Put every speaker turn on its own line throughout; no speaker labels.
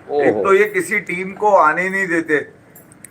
एक
ओहो।
तो ये किसी टीम को आने नहीं देते।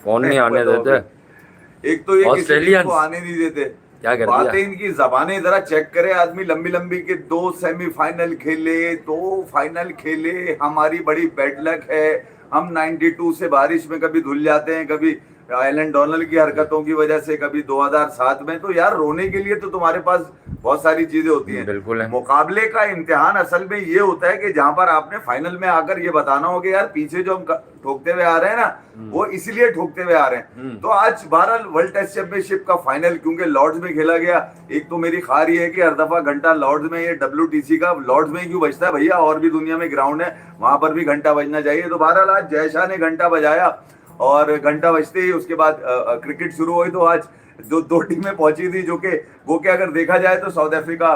कौन नहीं आने
बताओ
देते?
अभी। एक तो ये किसी टीम को
ऑस्ट्रेलियंस।
आने नहीं देते।
क्या कर दिया?
बातें इनकी जबानें जरा चेक करे आदमी, लंबी लंबी के दो सेमीफाइनल खेले, दो फाइनल खेले, हमारी बड़ी बैड लक है। हम 92 से बारिश में कभी धुल जाते हैं, कभी एलन डोनाल्ड की हरकतों की वजह से, कभी 2007 में। तो यार रोने के लिए तो तुम्हारे पास बहुत सारी चीजें होती हैं।
बिल्कुल है।
मुकाबले का इम्तिहान असल में ये होता है कि जहां पर आपने फाइनल में आकर ये बताना हो कि यार पीछे जो हम ठोकते हुए आ रहे हैं ना,
हम्म।
वो इसलिए ठोकते हुए आ रहे हैं।
हम्म।
तो आज 12 वर्ल्ड टेस्ट चैंपियनशिप का फाइनल क्योंकि लॉर्ड्स में खेला गया। एक तो मेरी खार ये है कि हर दफा घंटा लॉर्ड्स में, ये WTC का लॉर्ड्स में क्यों बजता है भैया, और भी दुनिया में ग्राउंड है वहां पर भी घंटा बजना चाहिए। तो बहरहाल आज जयशाह ने घंटा बजाया, और घंटा बजते ही उसके बाद क्रिकेट शुरू हुई। तो आज दो टीमें पहुंची थी जो कि वो के अगर देखा जाए तो साउथ अफ्रीका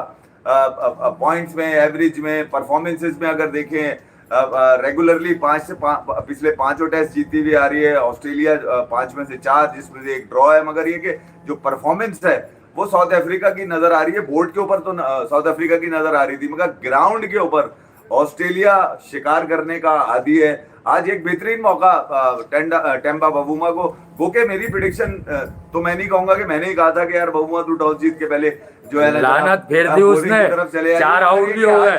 पॉइंट्स में, एवरेज में, परफॉर्मेंसेस में अगर देखें, रेगुलरली पिछले पांचों टेस्ट जीती हुई आ रही है। ऑस्ट्रेलिया 5 में से 4, जिसमें से एक ड्रॉ है। मगर ये कि जो परफॉर्मेंस है वो साउथ अफ्रीका की नजर आ रही है। बोर्ड के ऊपर तो साउथ अफ्रीका की नजर आ रही थी, मगर ग्राउंड के ऊपर ऑस्ट्रेलिया शिकार करने का आदी है। आज एक बेहतरीन मौका टेम्बा बवुमा को। गोके मेरी प्रिडिक्शन तो मैं नहीं कहूंगा कि मैंने ही कहा था कि यार बवुमा तू टॉस जीत के पहले जो है ना
लानत फेर दी
जनाब बोरिंग
उसने।
की तरफ चले जाएगी।
4 आउट
मगर ये
भी
कि
हो
आज
गए।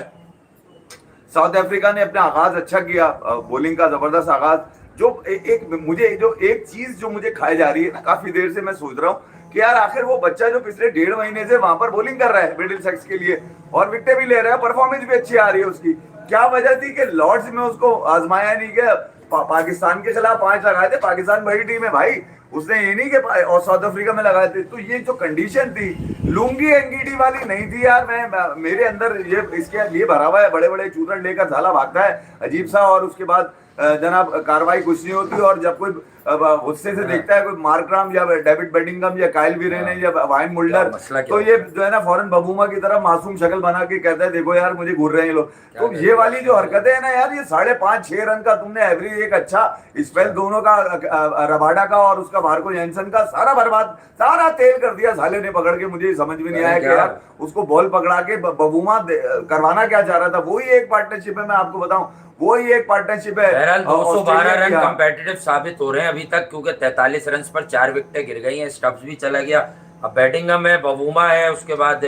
साउथ अफ्रीका ने अपना आगाज अच्छा किया, बॉलिंग का जबरदस्त आगाज। जो एक चीज जो मुझे खाई जा रही है ना, काफी देर से मैं सोच रहा हूँ कि यार आखिर वो बच्चा जो पिछले 1.5 महीने से वहां पर बॉलिंग कर रहा है मिडिल सेक्स के लिए, और विकेटें भी ले रहा है, परफॉर्मेंस भी अच्छी आ रही है उसकी, क्या वजह थी कि लॉर्ड्स में उसको आजमाया नहीं गया? पाकिस्तान के खिलाफ 5 लगाए थे, पाकिस्तान बड़ी टीम है भाई, उसने ये नहीं कि और साउथ अफ्रीका में लगाए थे। तो ये जो कंडीशन थी लुंगी एनगीडी वाली नहीं थी यार। मेरे अंदर ये इसके लिए भरा हुआ है, बड़े बड़े चूरन लेकर झाला भागता है अजीब सा, और उसके बाद जनाब कार्रवाई कुछ नहीं होती। और जब कोई गुस्से से देखता है कोई मार्कराम या डेविड बेडिंगम या काइल वीरेने या वाइन
क्या
मुल्डर,
मसला क्या
तो
हो
ये
गया?
जो है ना फौरन बबूमा की तरह मासूम शक्ल बना के कहता है देखो यार मुझे घूर रहे हैं ये लोग।
क्या
तो
कर
ये
दिया
वाली जो
उसने फिर?
हरकतें है ना यार, ये 5.5-6 रन का तुमने एवरेज, एक अच्छा स्पेल दोनों का, रबाडा का और उसका मार्को जैनसन का, सारा बर्बाद, सारा तेल कर दिया साले ने पकड़ के। मुझे समझ में नहीं
अरे
आया कि
क्या।
यार उसको बॉल पकड़ा के बबूमा करवाना क्या चाह रहा था। वही एक पार्टनरशिप है, मैं आपको बताऊं, वही एक पार्टनरशिप है
बहरहाल 212
ऑस्ट्रेलिया की।
रन
हाँ,
कंपेटिटिव साबित हो रहे हैं अभी तक, क्योंकि 43 रन पर 4 विकेटें गिर गई हैं, स्टब्स भी चला गया। अब बैटिंगम है, बवूमा है, उसके बाद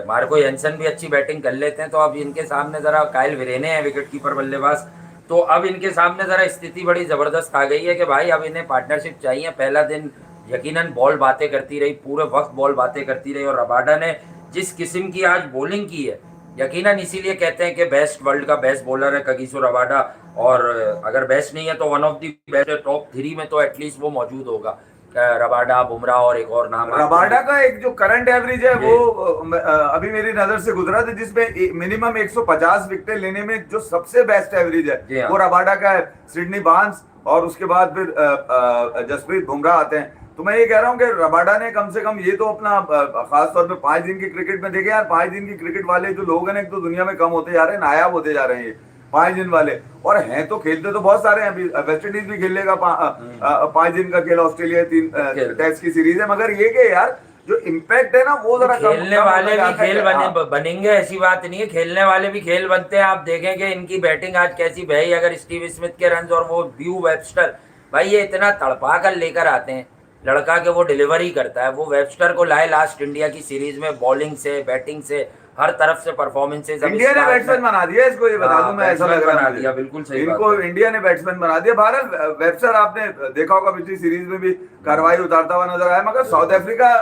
मार्को येंसन भी अच्छी बैटिंग कर लेते हैं। तो अब इनके सामने जरा काइल विरेने हैं विकेट कीपर बल्लेबाज, तो अब इनके सामने जरा स्थिति बड़ी जबरदस्त आ गई है कि भाई अब इन्हें पार्टनरशिप चाहिए। पहला दिन यकीनन बॉल बातें करती रही, पूरे वक्त बॉल बातें करती रही, और रबाडा ने जिस किस्म की आज बॉलिंग की है, यकीनन इसीलिए कहते हैं कि बेस्ट, वर्ल्ड का बेस्ट बॉलर है कगिसो रबाडा। और अगर बेस्ट नहीं है तो one of the best, top 3 में तो एटलीस्ट वो मौजूद होगा। रबाडा, बुमराह और एक और नाम आपको
रबाडा का एक जो करंट एवरेज है
जी।
वो अभी मेरी नजर से गुजरा था, जिसमें मिनिमम 150 विकेट लेने में जो सबसे बेस्ट एवरेज है
जी हाँ।
वो रबाडा का है। सिडनी बार्न्स और उसके बाद फिर जसप्रीत बुमराह आते हैं। तो मैं ये कह रहा हूँ कि रबाडा ने कम से कम ये तो अपना खास तौर पे 5 दिन की क्रिकेट में देखे यार, 5 दिन की क्रिकेट वाले जो लोग हैं ना, एक तो दुनिया में कम होते जा रहे हैं, नायाब होते जा रहे हैं ये 5 दिन वाले। और हैं तो खेलते तो बहुत सारे हैं, अभी वेस्ट इंडीज भी खेल लेगा 5 दिन का खेल, ऑस्ट्रेलिया 3
खेल
टेस्ट की सीरीज है। मगर ये कि यार जो इम्पैक्ट है ना वो जरा कम
खेलने
कम होता
वाले भी
जाता है
खेल
हाँ।
बनेंगे, ऐसी बात नहीं है, खेलने वाले भी खेल बनते हैं। आप देखेंगे इनकी बैटिंग आज कैसी भाई, अगर स्टीव स्मिथ के रन और वो ड्यू वेबस्टर, भाई ये इतना तड़पा कर लेकर आते हैं लड़का के, वो डिलीवरी करता है। वो वेबस्टर को लाए लास्ट इंडिया की सीरीज में, बॉलिंग से, बैटिंग से, हर तरफ से परफॉर्मेंसेज।
इंडिया ने बैट्समैन बना दिया इसको, ये बता दूं मैं, ऐसा लग रहा है मुझे।
बिल्कुल सही बात
इनको
है।
इंडिया ने बैट्समैन बना दिया। बहरहाल वेबस्टर आपने देखा होगा पिछली सीरीज में भी कार्रवाई उतारता हुआ नजर आया। मगर साउथ अफ्रीका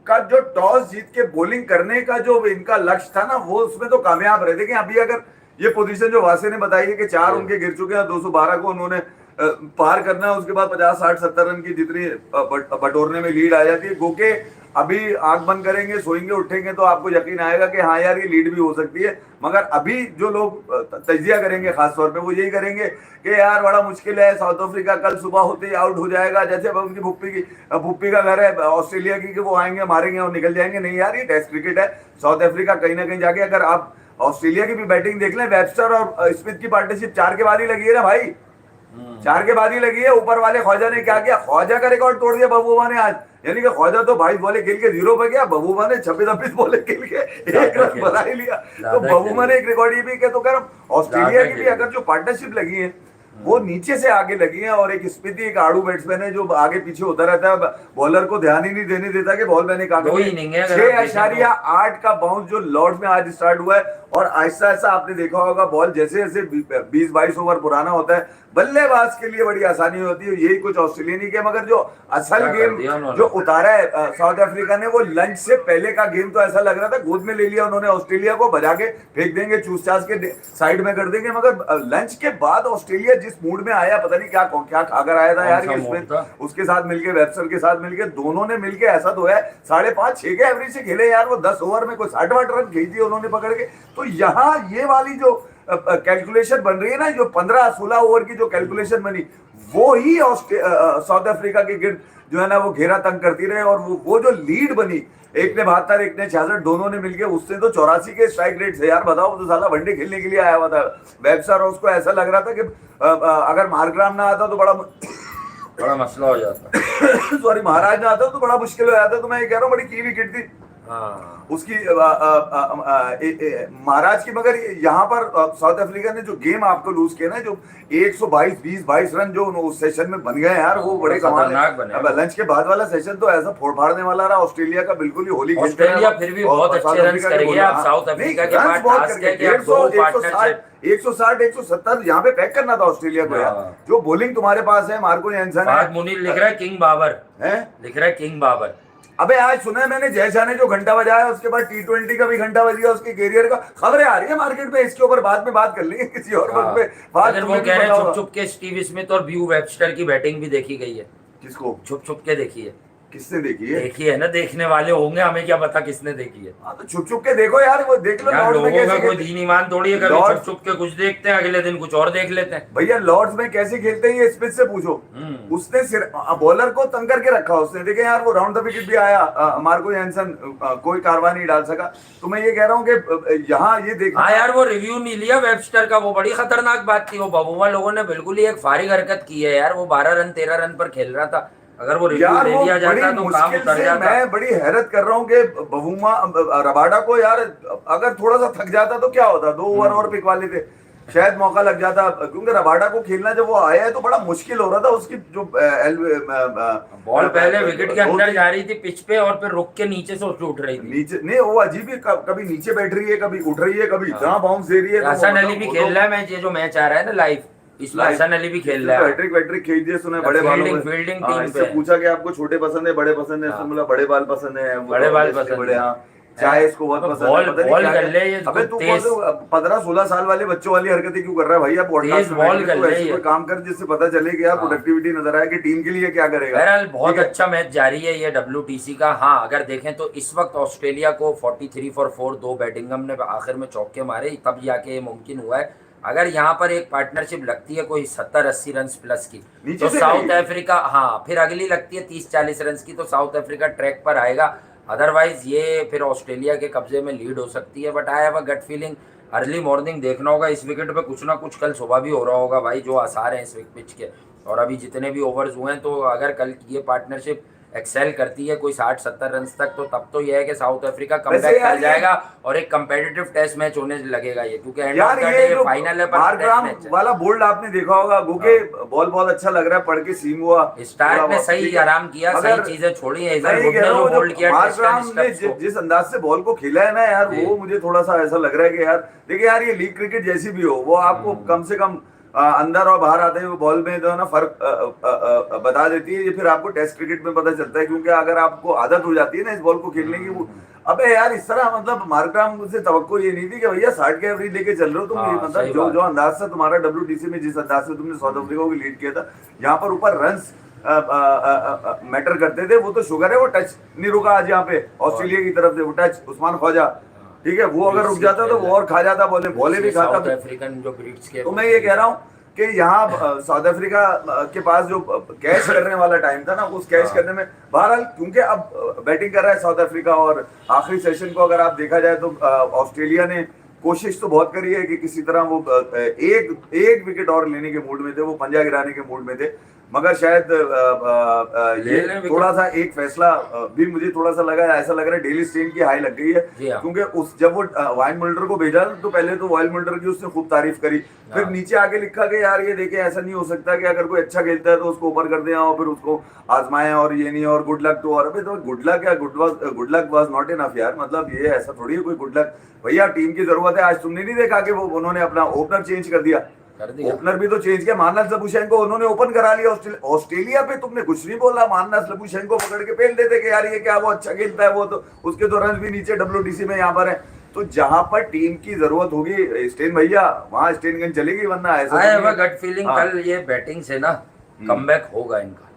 का जो टॉस जीत के बॉलिंग करने का जो इनका लक्ष्य था ना, वो उसमें तो कामयाब रहे। देखिए अभी अगर ये पोजीशन जो वासे ने बताई है कि 4 उनके गिर चुके हैं, 212 को उन्होंने पार करना है, उसके बाद 50-60-70 रन की जितनी बटोरने में लीड आ जाती है। गोके अभी आंख बंद करेंगे, सोएंगे, उठेंगे तो आपको यकीन आएगा कि हाँ यार ये लीड भी हो सकती है। मगर अभी जो लोग तजिया करेंगे खास तौर पे वो यही करेंगे कि यार बड़ा मुश्किल है, साउथ अफ्रीका कल सुबह होते ही आउट हो जाएगा। जैसे उनकी भुप्पी का घर है ऑस्ट्रेलिया की, कि वो आएंगे मारेंगे और निकल जाएंगे। नहीं यार, ये टेस्ट क्रिकेट है। साउथ अफ्रीका कहीं ना कहीं जाके, अगर आप ऑस्ट्रेलिया की भी बैटिंग देख लें, वेबस्टर और स्मिथ की पार्टनरशिप 4 के बाद ही लगी है ना भाई, 4 के बाद ही लगी है। ऊपर वाले ख्वाजा ने क्या किया, ख्वाजा का रिकॉर्ड तोड़ दिया बबूबा ने आज। यानी कि ख्वाजा तो 22 बॉले खेल के 0 पे गया, बबूबा ने 26 बॉले खेल के 1 रन बना ही लिया। तो बबूबा ने एक रिकॉर्ड ये भी, तो कह रहा ऑस्ट्रेलिया की भी अगर जो पार्टनरशिप लगी है वो नीचे से आगे लगी है, और एक स्मिति एक आड़ू बैट्समैन है जो आगे पीछे होता रहता है, बॉलर को ध्यान ही नहीं देने देता कि बॉल मैंने कहा।
2 इनिंग है अगर आप देखें
6.8 का बाउंस जो लॉर्ड्स में आज स्टार्ट हुआ है, और आहिस्ता आहिस्ता आपने देखा होगा बॉल जैसे जैसे 20-22 ओवर पुराना होता है, बल्लेबाज के लिए बड़ी आसानी होती है। यही कुछ ऑस्ट्रेलिया नहीं किया, मगर जो असल
क्या कर
गेम
दिया उन्होंने।
जो उतारा है साउथ अफ्रीका ने, वो लंच से पहले का गेम तो ऐसा लग रहा था गोद में ले लिया उन्होंने ऑस्ट्रेलिया को, बजा के फेंक देंगे, चूस चास के साइड में कर देंगे। मगर लंच के बाद ऑस्ट्रेलिया जिस मूड में आया, पता नहीं क्या क्या खाकर आया था यार
कौन सा
इसमें,
मूड था?
उसके साथ मिलके वेबसर के साथ मिलके दोनों ने मिलके ऐसा तो है 5.5-6 के एवरेज से खेले यार, वो 10 ओवर में कोई 60-60 रन खींच दिए उन्होंने पकड़ के। तो यहाँ ये वाली जो कैलकुलेशन बन रही है ना, जो 15-16 ओवर की जो कैलकुलेशन बनी, वो ही साउथ अफ्रीका के गिर्द जो है ना वो घेरा तंग करती रहे, और वो जो लीड बनी, एक ने 72 एक ने 66, दोनों ने मिलके, उससे तो 84 के स्ट्राइक रेट से यार, बताओ, तो साला वनडे खेलने के लिए आया हुआ था वेबसर, और उसको ऐसा लग रहा था कि अगर मार्कराम ना आता तो
बड़ा मसला हो जाता।
सॉरी, महाराज ना आता तो बड़ा मुश्किल हो जाता। तो मैं ये कह रहा हूँ बड़ी की विकेट थी
हाँ
उसकी महाराज की। मगर यहाँ पर साउथ अफ्रीका ने जो गेम आपको लूज किया ना, जो 122 रन जो उस सेशन में बन गए यार, वो बड़े कमाल
खतरनाक बने।
है। लंच के बाद वाला सेशन तो ऐसा फोड़ फाड़ने वाला रहा ऑस्ट्रेलिया का, बिल्कुल ही होली खेलते
ऑस्ट्रेलिया
रहे।
फिर भी
और
बहुत
साउथ
अच्छे रन
अफ्रीका के
करेगी।
बोला,
आप साउथ
नहीं,
अफ्रीका के
runs
पास
बहुत
टास्क है
करके
कि आप
150,
2 पार्टनरशिप
160-170 यहाँ पे पैक करना था ऑस्ट्रेलिया को यार।
हाँ।
जो बॉलिंग तुम्हारे पास है, मार्को एंसन
फाहद
है,
मुनीर लिख रहा है किंग बाबर,
हैं?
लिख रहा है किंग बाबर।
अबे आज सुना है मैंने जयशाह ने जो घंटा बजाया, उसके बाद T20 का भी घंटा बज गया उसके कैरियर का। खबरें आ रही है मार्केट में, इसके ऊपर बाद में बात कर लेंगे किसी और वक्त पे। बात
अगर वो कह रहे हैं छुप छुप के स्टीव स्मिथ और ब्यू वेबस्टर की बैटिंग भी देखी गई है।
किसको
छुप छुप के देखी है,
किसने देखी है?
देखी है ना, देखने वाले होंगे, हमें क्या पता किसने देखी है।
हाँ तो छुप छुप के देखो यार, वो देख लो
यार
लॉर्ड्स में
लोगों का
कैसे
कोई
खेलते
दीन ईमान थोड़ी है, कभी
लॉर्ड्स-
छुप छुप के कुछ देखते हैं, अगले दिन कुछ और देख लेते हैं।
भैया लॉर्ड्स में कैसे खेलते हैं ये स्मिथ से पूछो। उसने बॉलर को तंग करके रखा उसने, देखे यार वो राउंड द विकेट भी आया, मार्को एंसन कोई कारवाई नहीं डाल सका। तो मैं ये कह रहा हूँ कि यहाँ ये देख,
हाँ यार वो रिव्यू नहीं लिया वेबस्टर का, वो बड़ी खतरनाक बात थी। वो बबुआ लोगों ने बिल्कुल ही एक फारिग हरकत की है यार। वो 12 रन 13 रन पर खेल रहा था, अगर वो रिव्यू
यार
ले
वो
लिया
बड़ी
जाता तो काम
मुश्किल
उतर
से,
जाता।
मैं बड़ी हैरत कर रहा हूँ कि बबूमा रबाडा को यार अगर थोड़ा सा थक जाता तो क्या होता, 2 ओवर और पिक वाले थे, शायद मौका लग जाता। क्योंकि रबाडा को खेलना जब वो आया है तो बड़ा मुश्किल हो रहा था। उसकी जो
बॉल पहले विकेट के अंदर जा रही थी पिच पे, और फिर रुक के नीचे से उठ रही थी।
नीचे नहीं, वो अजीब ही, कभी नीचे बैठ रही है, कभी उठ रही है, कभी जहां बाउंस दे रही है।
हसन अली भी खेल रहा है मैच, ये जो मैच आ रहा है ना लाइव, इसमें हसन अली भी खेल रहा है।
हैट्रिक खींच दिए सुना है बड़े बालों में।
फील्डिंग
हाँ,
टीम
इससे
पे
पूछा कि आपको छोटे पसंद है बड़े पसंद है, इसने बोला बड़े बाल पसंद है,
बड़े बाल पसंद
बड़े।
है।
हाँ, चाय इसको बहुत पसंद है।
बॉल
पता नहीं
बॉल
क्या
कर
है।
ले ये
अबे तू
तेज
15-16 साल वाले बच्चों वाली हरकतें क्यों कर रहा है भाई? आप
तेज बॉल कर ले
ऐसे
ये।
कोई काम कर जिससे पता चले कि यार प्रोडक्टिविटी नजर आए कि टीम के लिए क्या करेगा।
बहरहाल बहुत
ठीक है?
अच्छा मैच जारी है ये WTC का। हाँ अगर देखें तो इस वक्त ऑस्ट्रेलिया को 43 फॉर 4 2 बैटिंगम ने आखिर में चौके मारे, तब जाके ये मुमकिन हुआ है। अगर यहाँ पर एक पार्टनरशिप लगती है कोई 70-80 रन प्लस की,
नीचे
तो
से
साउथ
नहीं।
अफ्रीका, हाँ फिर अगली लगती है 30-40 रन की, तो साउथ अफ्रीका ट्रैक पर आएगा। अदरवाइज ये फिर ऑस्ट्रेलिया के कब्जे में लीड हो सकती है। But I have a gut feeling early morning देखना होगा इस विकेट पे, कुछ ना कुछ कल सुबह भी हो रहा होगा भाई, जो आसार हैं इस पिच के। और अभी जितने भी ओवर्स हुए हैं, तो अगर कल ये पार्टनरशिप एक्सेल करती है कोई 60-70 रन तक, तो तब तो यह है कि साउथ अफ्रीका कमबैक कर जाएगा और एक कंपेटिटिव टेस्ट मैच होने लगेगा ये, क्योंकि एंड ऑफ
यार
द
ये
डे
जो
फाइनल है, पर
मार्कराम
टेस्ट मैच
वाला बोल्ड आपने देखा होगा, गोके बॉल बहुत अच्छा लग रहा है, पढ़ के सीम हुआ।
है। स्टार्क ने सही
ठीक है।
आराम किया,
मगर
सही चीजें छोड़ी है।
मैं
इधर
ये
वुड
कह
ने
रहा
जो
हूँ,
बोल्ड किया
मार्कराम ने जिस अंदाज से बॉल को खेला है ना यार, वो मुझे थोड़ा सा ऐसा लग रहा है कि यार देखिए यार, ये लीग क्रिकेट जैसी भी हो, वो आपको कम से कम अंदर और बाहर आते हुए बॉल में जो है ना फर्क बता देती है। ये फिर आपको टेस्ट क्रिकेट में पता चलता है, क्योंकि अगर आपको आदत हो जाती है ना इस बॉल को खेलने की, वो अबे यार इस तरह, मतलब मार्कराम से तवक्को ये नहीं थी कि भैया 60 के एवरेज लेके चल रहे हो तुम।
हाँ,
ये मतलब
सही
जो
बात।
जो अंदाज से तुम्हारा WTC में, जिस अंदाज से तुमने साउथ अफ्रीका को लीड किया था, यहाँ पर ऊपर रन्स मैटर करते थे। वो तो शुगर है, वो टच नहीं रुका आज यहाँ पे ऑस्ट्रेलिया की तरफ से, वो टच उस्मान ख्वाजा, ठीक है, वो अगर रुक जाता तो वो और खा जाता, बॉले भी खाता।
साउथ अफ्रीकन जो ब्रीड्स के,
तो मैं ये कह रहा हूँ कि यहाँ साउथ अफ्रीका के पास जो कैच करने वाला टाइम था ना, उस कैच करने में बहरहाल, क्योंकि अब बैटिंग कर रहा है साउथ अफ्रीका, और आखिरी सेशन को अगर आप देखा जाए तो ऑस्ट्रेलिया ने कोशिश तो बहुत करी है कि किसी तरह वो एक विकेट और लेने के मूड में थे, वो पंजा गिराने के मूड में थे। मगर शायद
ले
ये
लें विकेट।
थोड़ा सा एक फैसला भी मुझे थोड़ा सा लगा, ऐसा लग रहा है डेली स्टेन की हाई लग गई है,
जी हाँ।
क्योंकि उस जब वो वाइन मुल्डर को भेजा तो पहले तो वाइन मुल्डर की उसने खूब तारीफ करी, फिर
हाँ।
नीचे आके लिखा कि यार ये देखे ऐसा नहीं हो सकता कि अगर कोई अच्छा खेलता है तो उसको ऊपर कर दें और फिर उसको आजमाएं और ये नहीं और गुड लक टू, और अबे तो गुड लक या good luck was not enough यार, मतलब ये ऐसा थोड़ी है कोई गुड लक, भैया टीम की जरूरत है। आज तुमने नहीं देखा कि वो उन्होंने अपना ओपनर चेंज कर दिया,
कर दिया।
ओपनर भी तो चेंज किया, मानस लबुशेंको उन्होंने ओपन करा लिया। ऑस्ट्रेलिया पे तुमने कुछ नहीं बोला, मानस लबुशेंको पकड़ के फेल देते कि यार ये क्या, वो अच्छा खेलता है, वो तो उसके तो रन भी नीचे WTC में यहाँ पर है। तो जहां पर टीम की जरूरत होगी स्टेन भैया, वहां स्टेन गन चलेगी, वरना ऐसा
आई
तो
हैव अ
नहीं।
गट फीलिंग
हाँ।
कल ये बैटिंग से ना कमबैक होगा इनका,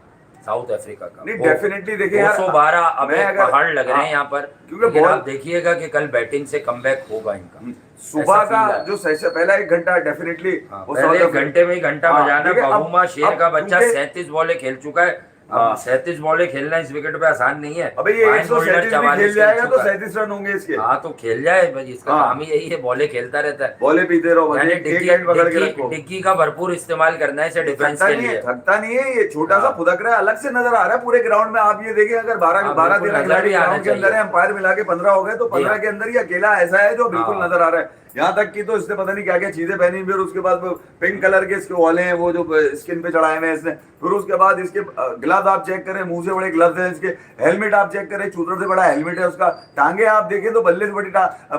साउथ अफ्रीका का।
नहीं, definitely देखिए यार,
212 अब
मैं अगर-
पहाड़ लग रहे हैं
हाँ,
यहाँ पर,
क्योंकि
लेकिन
बॉल-
आप देखिएगा कि कल बैटिंग से कमबैक होगा इनका।
सुबह
ऐसा
का
feel है।
जो सेशन पहला 1 घंटा डेफिनेटली
पहले एक घंटे में ही घंटा
हाँ,
बजाना।
ठीक है, अब-
बबूमा शेर
अब
का बच्चा
क्योंकि-
37 बॉलें खेल चुका है।
हाँ।
अब 37 बॉलें खेलना इस विकेट पे आसान नहीं है।
अबे ये
वाइन
137
होल्डर
भी
44
खेल जाएगा तो
चुका है।
37 रन होंगे इसके।
हाँ तो खेल जाए भाई, इसका
हाँ।
काम ही यही है, बॉलें खेलता रहता है।
बॉले पीते रहो बस,
यानी
एक एंड पकड़ के रखो।
डिक्की का भरपूर इस्तेमाल करना है इसे डिफेंस
थकता
के
नहीं है,
लिए।
थकता नहीं है, ये छोटा सा
हाँ।
फुदक रहा है, अलग से नजर आ रहा है पूरे ग्राउंड में। आप ये देखिए, अगर 12
हाँ,
13
बिल्कुल नजर
खिलाड़ी
भी आना
ग्राउंड के अंदर
चाहिए।
है, अंपायर मिला के 15 हो गए, तो 15
हाँ।
के अंदर ही अकेला ऐसा है जो बिल्कुल
हाँ।
नजर आ रहा है। यहाँ तक कि तो इसने पता नहीं क्या क्या चीजें पहनी, फिर उसके बाद पिंक कलर के इसके वाले हैं वो जो स्किन पे चढ़ाए हुए हैं इसने, फिर उसके बाद इसके ग्लव्स आप चेक करें, मुंह से बड़े ग्लव्स हैं इसके, हेलमेट आप चेक करें, चूतर से बड़ा हेलमेट है उसका, टांगे आप देखें तो बल्ले से बड़ी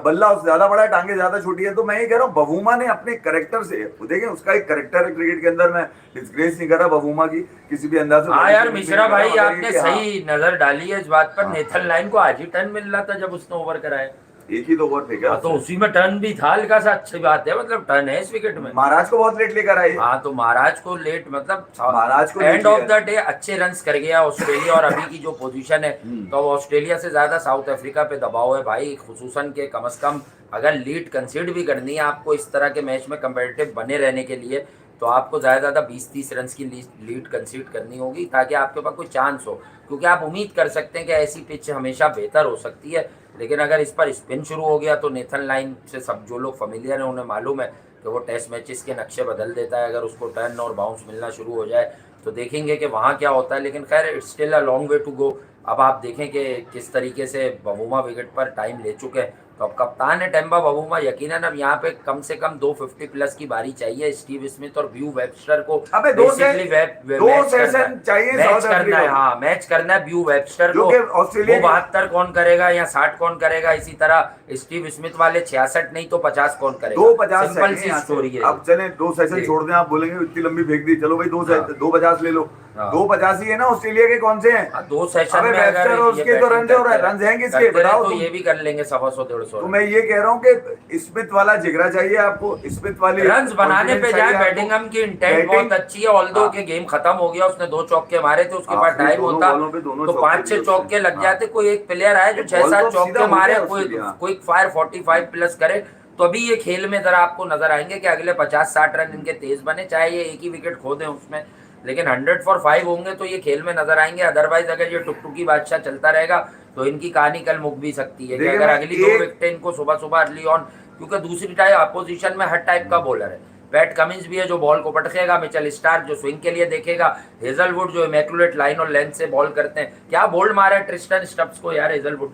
बल्ला उससे ज्यादा बड़ा है, टांगे ज्यादा छोटी है। तो मैं ये कह रहा हूँ बबूमा ने अपने करेक्टर से, देखें उसका एक करेक्टर है क्रिकेट के अंदर, मैं डिस्ग्रेस नहीं कर रहा बबूमा की किसी भी अंदाज से।
हाँ यार मिश्रा भाई,
मगर
आपने
ये कि हाँ,
सही नजर डाली है इस बात पर।
हाँ।
नेथन लाइन को आज ही टर्न मिल रहा था जब उसने ओवर कराया।
एक ही तो ओवर फेंका
हाँ, तो उसी में टर्न भी था, हल्का सा। अच्छी बात है, मतलब टर्न है इस विकेट में।
महाराज को बहुत लेट लेकर आई।
हाँ तो महाराज को लेट, मतलब
महाराज को
एंड
लेट
ऑफ
लिया।
द डे अच्छे रन्स कर गया ऑस्ट्रेलिया। और अभी की जो पोजीशन है, तो अब ऑस्ट्रेलिया से ज्यादा साउथ अफ्रीका पे दबाव है भाई, खुसूसन के कम से कम अगर लीड कंसीड भी करनी है आपको इस तरह के मैच में कंपेटिटिव बने रहने के लिए, तो आपको ज़्यादा ज़्यादा 20-30 रन की लीड कंसीड करनी होगी, ताकि आपके पास कोई चांस हो। क्योंकि आप उम्मीद कर सकते हैं कि ऐसी पिच हमेशा बेहतर हो सकती है, लेकिन अगर इस पर स्पिन शुरू हो गया तो नेथन लाइन से सब जो लोग फेमिलियर हैं उन्हें मालूम है कि वो टेस्ट मैचेस के नक्शे बदल देता है। अगर उसको टर्न और बाउंस मिलना शुरू हो जाए तो देखेंगे कि वहाँ क्या होता है। लेकिन खैर it's still a long way to go. अब आप देखें कि किस तरीके से बबूमा विकेट पर टाइम ले चुके हैं। तो अब कप्तान है टेम्बा बबूमा, यकीनन अब यहाँ पे कम से कम 250 प्लस की बारी चाहिए स्टीव स्मिथ और ब्यू वेबस्टर को।
अबे दो सेशन चाहिए
मैच
साउथ
करना
अफ्रीका
है।
को।
हाँ मैच करना है ब्यू वेबस्टर
जो
को।
कि ऑस्ट्रेलिया
वो 72 कौन करेगा या 60 कौन करेगा, इसी तरह स्टीव स्मिथ वाले 66 नहीं तो 50 कौन करेगा।
250
सिंपल सी
चाहिए
स्टोरी है।
अब चले 2 सेशन
जी।
छोड़ दें, आप बोलेंगे इतनी लंबी फेंक दी, चलो भाई
हाँ।
250 ले लो।
हाँ।
250 ही है ना, ऑस्ट्रेलिया के कौन से हैं?
हाँ, 2 सेशन
अबे
में अगर
वेबस्टर और
ये
उसके तो
बैटिंग
रन और
करते
रन हैं किसके
करते रहे
बताओ
तो
तुम।
ये भी कर लेंगे 100-150।
तो मैं ये कह रहा हूँ कि स्मिथ वाला जिगरा चाहिए आपको, स्मिथ वाली
रन्स बनाने पे जाए। बैटिंगम की इंटेंट बहुत अच्छी है, ऑल्दो
हाँ।
के गेम खत्म हो गया, उसने 2 चौके मारे थे, उसके बाद
आखिरी
टाइम
दोनों
होता
बॉलों पे दोनों
तो
चौके
5-6
दिए
चौके
उसने।
लग
हाँ।
जाते। कोई एक प्लेयर आए जो
बॉल
6-7
तो सीधा
चौके
हो
मारे,
गया
कोई
उसके लिए, हाँ।
क्विक फायर 45 प्लस करे, तो अभी ये खेल में जरा आपको नजर आएंगे कि अगले 50-60 रन इनके तेज बने, चाहे ये एक ही विकेट खो दें उसमें, लेकिन 100 फॉर 5 होंगे तो ये खेल में नजर आएंगे। अदरवाइज अगर ये टुकटुकी बादशाह चलता रहेगा तो इनकी कहानी कल मुक भी सकती है कि
देखिए
अगर
मैं
अगली 2 विकेटें इनको सुबह सुबह अर्ली ऑन, क्योंकि दूसरी टाइप अपोजिशन में हर टाइप का बॉलर है। पैट कमिंस भी है जो बॉल को पटकेगा, मिचेल स्टार्क जो स्विंग के लिए देखेगा, हेजलवुड जो इमैक्युलेट लाइन और लेंथ से बॉल करते हैं। क्या बोल्ड मारा है ट्रिस्टन स्टब्स को यार हेजलवुड,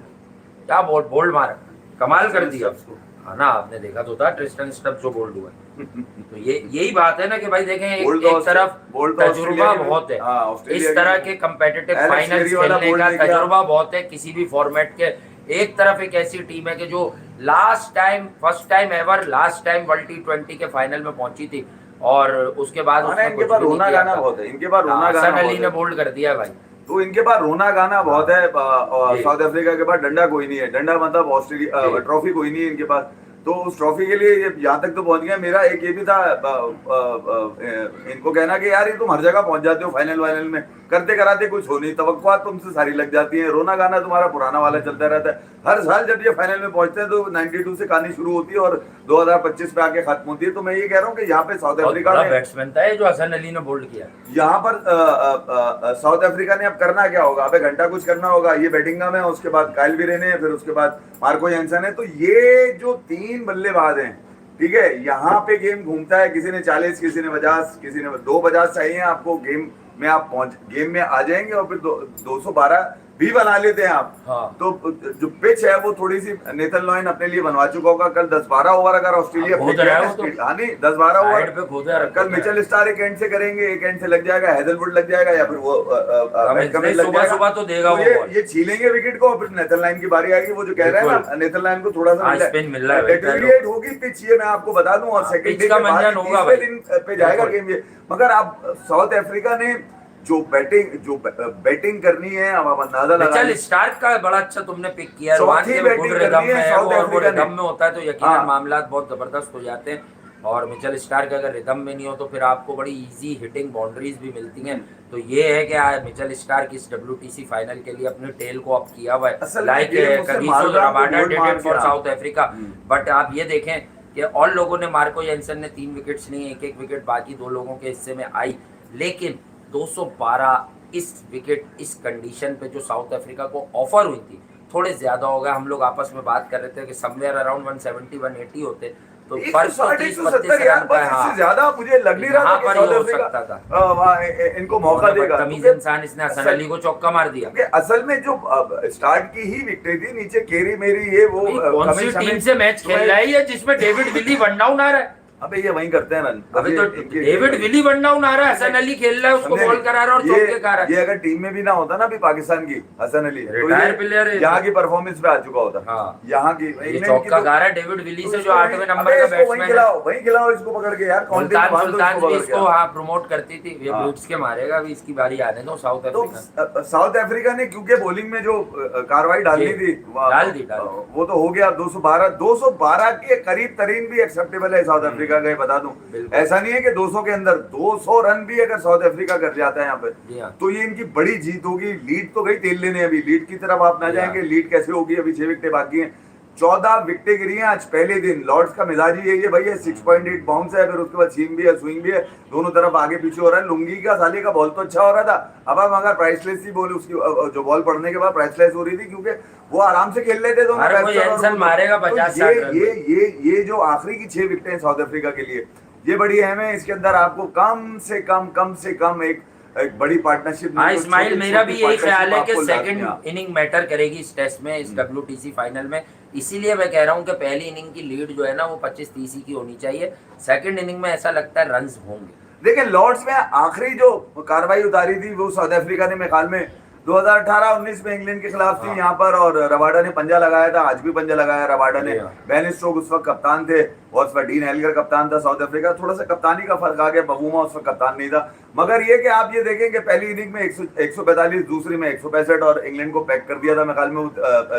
क्या बोल्ड मारा, कमाल कर दिया उसको। हाँ ना, आपने देखा तो था ट्रिस्टन स्टब्स जो बोल्ड हुआ है। तो ये यही बात है ना कि भाई देखें एक तरफ तजुर्बा बहुत है, इस तरह के कंपेटिटिव फाइनल्स खेलने का तजुर्बा बहुत है किसी भी फॉर्मेट के। एक तरफ एक ऐसी टीम है कि जो first time ever world T20 के फाइनल में पहुंची थी, और उसके बाद
इनके पास रोना गाना बहुत है, इनके पास रोना गाना
अली ने बोल्ड कर दिया भाई।
तो इनके पास रोना गाना बहुत है। साउथ अफ्रीका के पास डंडा कोई नहीं है, डंडा मतलब ऑस्ट्रेलिया ट्रॉफी कोई नहीं है इनके पास। तो उस ट्रॉफी के लिए यहाँ तक तो पहुंच गया। मेरा एक ये भी था इनको कहना कि यार ये तुम हर जगह पहुंच जाते हो, फाइनल में करते कराते कुछ हो नहीं, तवक्कुआत तुमसे सारी लग जाती है, रोना गाना तुम्हारा पुराना वाला चलता रहता है। हर साल जब ये फाइनल में पहुंचते हैं तो 92 से कहानी शुरू होती है और 2025 पे आके खत्म होती है। तो मैं ये कह रहा हूँ कि यहाँ पे साउथ अफ्रीका में
बैट्समैन था जो हसन अली ने बोल्ड किया।
यहाँ पर साउथ अफ्रीका ने अब करना क्या होगा, अबे घंटा कुछ करना होगा। ये बैटिंगम है, उसके बाद काइल विरेन है, फिर उसके बाद मार्को जैनसन है। तो ये जो 3 बल्लेबाज हैं, ठीक है, यहाँ पे गेम घूमता है। किसी ने 40, किसी ने 50, किसी ने 2 50 चाहिए आपको गेम में आप गेम में आ जाएंगे और फिर 212 भी बना लेते हैं आप।
हाँ।
तो जो पिच है वो थोड़ी सी नेथन लॉयन अपने लिए बनवा चुका होगा। कल 10-12 ओवर अगर ऑस्ट्रेलिया
खोद रहा है वो तो।
हाँ नहीं 10-12
साइड पे
ओवर
खोदा है,
कल मिचेल स्टार एक एंड से करेंगे, एक एंड से लग जाएगा, हेजलवुड लग जाएगा या फिर वो
कमिंस सुबह सुबह तो देगा वो बॉल।
ये छीलेंगे विकेट को और फिर नेथन लाइन की बारी आएगी। वो जो कह रहे हैं ना नेथन लाइन को थोड़ा सा
स्पिन मिल रहा है,
डेटोरिएट होगी पिच, ये मैं आपको बता दूं। और सेकंड डे
पिच का
के बाद
मंजन होगा भाई।
दिन पे जाएगा गेम ये। मगर आप साउथ अफ्रीका ने जो बैटिंग करनी है अब आप अंदाजा लगा
मिचेल स्टार्क का बड़ा अच्छा तुमने पिक किया है।
चौथी
रोहन के
बैटिंग
गुड
करनी
रिदम
है
में है
साउथ
वो, और वो
अफ्रीका ने।
रिदम में होता है तो यकीनन
हाँ।
मामलात बहुत जबरदस्त हो जाते हैं। और मिचेल स्टार्क अगर रिदम में नहीं हो तो फिर आपको बड़ी इजी हिटिंग बाउंड्रीज भी मिलती हैं। तो ये है कि आज मिचेल स्टार्क इस WTC फाइनल के लिए अपने टेल को अप किया हुआ है, like Kagiso Rabada did it for south Africa. But आप ये देखें कि और लोगों ने, मार्को जेनसन ने 3 विकेट्स ली, एक विकेट बाकी 2 लोगों के हिस्से में आई, लेकिन 212 इस विकेट इस कंडीशन पे जो साउथ अफ्रीका को ऑफर हुई थी थोड़े ज्यादा हो गया। हम लोग आपस में बात कर रहे थे कि समवेयर अराउंड 170-180 होते तो फर्क तो 30-32 रन का है। हाँ,
ज्यादा मुझे लग नहीं रहा था कि साउथ
हो
अफ्रीका
सकता था।
इनको मौका देगा।
तमीज इंसान, इसने हसन अली को चौका मार दिया।
असल में जो स्टार्ट की ही विकेटें थी, नीचे केरी मेरी ये वो
कौन सी टीम से मैच खेल रहा है ये जिसमें डेविड विली वन डाउन आ रहा है?
अबे ये वहीं करते हैं रन।
अभी तो डेविड विली वन डाउन आ रहा है, हसन अली खेल रहा है, उसको बॉल करा रहा है और चौके खा रहा है।
ये अगर टीम में भी ना होता ना अभी पाकिस्तान की हसन अली,
रिटायर प्लेयर है,
यहाँ की परफॉर्मेंस पे आ चुका होता।
हाँ।
यहाँ की
चौका खा रहा है डेविड विली से, जो 8वें नंबर का बैट्समैन है।
वहीं खिलाओ इसको पकड़ के यार।
सुल्तान भी इसको हाँ प्रमोट करती थी, ये ब्रूट्स के मारेगा, अभी इसकी बारी आने दो। साउथ अफ्रीका
साउथ अफ्रीका ने क्योंकि बॉलिंग में जो कार्रवाई डालनी थी
डाल दी
वो तो हो गया। 212 के करीब तरीन भी एक्सेप्टेबल है साउथ अफ्रीका का, बता दूं। ऐसा नहीं है कि 200 के अंदर 200 रन भी अगर साउथ अफ्रीका कर जाता है यहाँ पे तो ये इनकी बड़ी जीत होगी। लीड तो गई तेल लेने, अभी लीड की तरफ आप ना जाएंगे। लीड कैसे होगी? अभी 6 विकेटें बाकी हैं, 14 विकेटें गिरी हैं आज पहले दिन। लॉर्ड्स का मिजाज ही यही है भाई, 6.8 बाउंस है, फिर उसके बाद सीम भी है, स्विंग भी है, दोनों तरफ आगे पीछे हो रहा है। लुंगी का साले का बॉल तो अच्छा हो रहा था, अब अगर प्राइसलेस ही बॉल उसकी जो बॉल पड़ने के बाद प्राइसलेस हो रही थी क्योंकि वो आराम से खेल लेते दोनों।
मारेगा 50-60 रन।
ये जो आखिरी की 6 विकेटें साउथ अफ्रीका के लिए ये बड़ी अहम है। इसके अंदर आपको कम से कम एक बड़ी पार्टनरशिप।
हाँ इस्माइल, मेरा भी यही ख्याल है कि सेकंड इनिंग मैटर करेगी इस टेस्ट में, इस WTC फाइनल में। इसीलिए मैं कह रहा हूँ कि पहली इनिंग की लीड जो है ना वो 25-30 की होनी चाहिए। सेकंड इनिंग में ऐसा लगता है रन्स होंगे।
देखिए लॉर्ड्स में आखिरी जो कार्रवाई उतारी थी वो साउथ अफ्रीका ने, मेरे ख्याल में 2018-19 में इंग्लैंड के खिलाफ थी यहाँ पर, और रबाडा ने पंजा लगाया था। आज भी पंजा लगाया रबाडा ने। बेन स्टोक्स उस वक्त कप्तान थे और उस वक्त डीन हेल्गर कप्तान था साउथ अफ्रीका। थोड़ा सा कप्तानी का फर्क आ गया, बवूमा उस वक्त कप्तान नहीं था। मगर ये कि आप ये देखेंगे पहली इनिंग में 145, दूसरी में 165 और इंग्लैंड को पैक कर दिया था। मेरे ख्याल में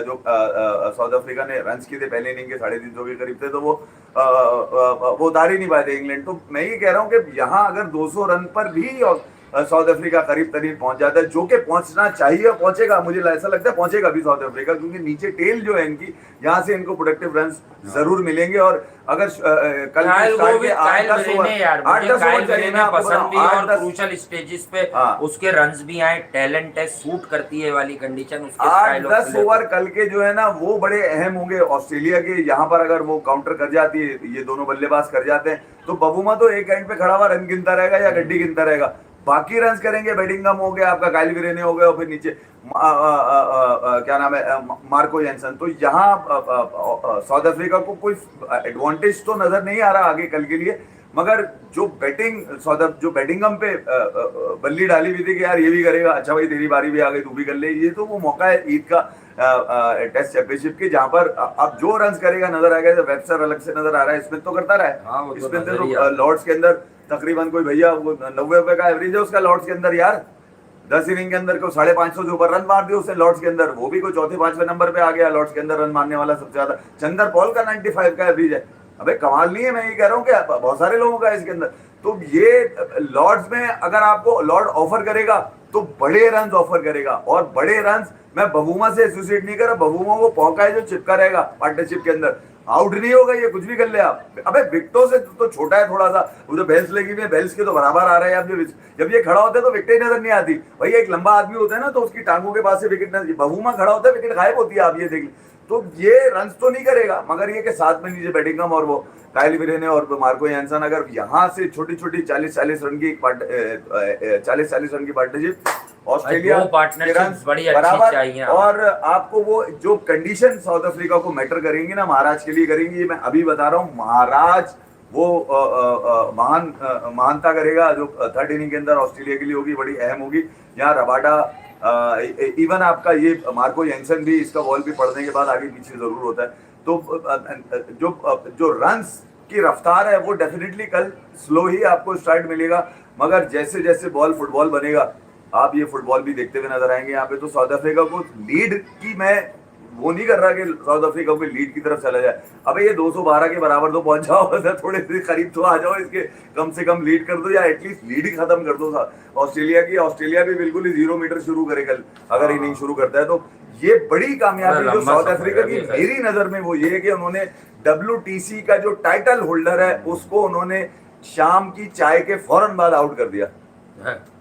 जो साउथ अफ्रीका ने रन किए थे पहले इनिंग के 350 के करीब थे, तो वो उतार ही नहीं पाए थे इंग्लैंड। तो मैं ये कह रहा हूँ कि यहाँ अगर 200 रन पर भी और साउथ अफ्रीका करीब तरीब पहुंच जाता है, जो कि पहुंचना चाहिए, पहुंचेगा। मुझे ऐसा लगता है पहुंचेगा भी साउथ अफ्रीका, क्योंकि नीचे टेल जो है इनकी, यहाँ से इनको प्रोडक्टिव रन जरूर मिलेंगे। और अगर कल
स्टेजेस पे उसके रन्स भी आए, टैलेंट है, सूट करती है वाली कंडीशन,
8-10 ओवर कल के जो है ना वो बड़े अहम होंगे ऑस्ट्रेलिया के। यहाँ पर अगर वो काउंटर कर जाती है, ये दोनों बल्लेबाज कर जाते हैं, तो बबूमा तो एक एंड पे खड़ा हुआ रन गिनता रहेगा या गड्डी गिनता रहेगा। बाकी रन्स करेंगे, बेडिंगम हो गया आपका, काइल विरेने हो गया, और फिर नीचे क्या नाम है, मार्को जेनसन। तो यहाँ साउथ अफ्रीका को कोई एडवांटेज तो नजर नहीं आ रहा आगे कल के लिए। मगर जो बैटिंगम पे बल्ली डाली हुई थी कि यार ये भी करेगा, अच्छा भाई तेरी बारी भी आ गई, तू भी कर ले, ये तो वो मौका है ईद का टेस्ट चैंपियनशिप की, जहां पर अब जो रन करेगा नजर आएगा। वेबस्टर अलग से नजर आ रहा है, इसमें तो करता रहा है। इसमें तो लॉर्ड्स के अंदर तकरीबन कोई भैया 90 का एवरेज है उसका लॉर्ड्स के अंदर यार। 10 इनिंग के अंदर को 550 से ऊपर रन मार दिए उसने लॉर्ड्स के अंदर, वो भी कोई 4-5वें नंबर पे आ गया लॉर्ड्स के अंदर रन मारने वाला सबसे ज्यादा। चंदर पॉल का 95 का एवरेज है। अबे कमाल नहीं है, मैं ये कह रहा हूँ कि बहुत सारे लोगों का इसके अंदर। तो ये लॉर्ड्स में अगर आपको लॉर्ड ऑफर करेगा तो बड़े रन ऑफर करेगा, और बड़े रन मैं बबूमा से एसोसिएट नहीं कर रहा। बबूमा वो पौका है जो चिपका रहेगा पार्टनरशिप के अंदर, आउट नहीं होगा, ये कुछ भी कर ले आप। अबे विकेटों से तो छोटा है थोड़ा सा, वो जो बेल्स लगी हुई है बेल्स के तो बराबर आ रहा है। आप जब ये खड़ा होता है तो विकेट नजर नहीं आती। भैया एक लंबा आदमी होता है ना तो उसकी टांगों के पास से विकेट नजर, बबूमा खड़ा होता है विकेट गायब होती है, आप ये देख। तो ये रन तो नहीं करेगा, मगर ये कि साथ में नीचे बेडिंगम और वो काइल विरेने और मार्को यानसन अगर यहाँ से छोटी छोटी 40-40 रन की 40-40 रन की पार्टनरशिप ऑस्ट्रेलिया
दो partnerships बड़ी अच्छी
बराबर,
चाहिए।
और आपको वो जो कंडीशन साउथ अफ्रीका को मैटर करेंगी ना, महाराज के लिए करेंगी। ये मैं अभी बता रहा हूँ, महाराज वो महानता करेगा जो थर्ड इनिंग के अंदर ऑस्ट्रेलिया के लिए होगी, बड़ी अहम होगी। यहाँ रबाडा इवन आपका ये मार्को यानसन भी इसका बॉल भी पढ़ने के बाद आगे पीछे जरूर होता है। तो जो रन्स की रफ्तार है वो डेफिनेटली कल स्लो ही आपको स्टार्ट मिलेगा, मगर जैसे जैसे बॉल फुटबॉल बनेगा आप ये फुटबॉल भी देखते हुए नजर आएंगे। यहाँ पे तो साउथ अफ्रीका को लीड की मैं वो नहीं कर रहा कि साउथ अफ्रीका को लीड की तरफ चला जाए। अबे ये 212 के बराबर तो पहुंच जाओ, थोड़े से करीब तो आ जाओ, इसके कम से कम लीड कर दो या एटलीस्ट लीड ही खत्म कर दो ऑस्ट्रेलिया की। ऑस्ट्रेलिया भी बिल्कुल ही 0 मीटर शुरू करे कल अगर इनिंग शुरू करता है। तो ये बड़ी कामयाबी जो साउथ अफ्रीका की मेरी नजर में वो ये है कि उन्होंने WTC का जो टाइटल होल्डर है उसको उन्होंने शाम की चाय के फौरन बाद आउट कर दिया।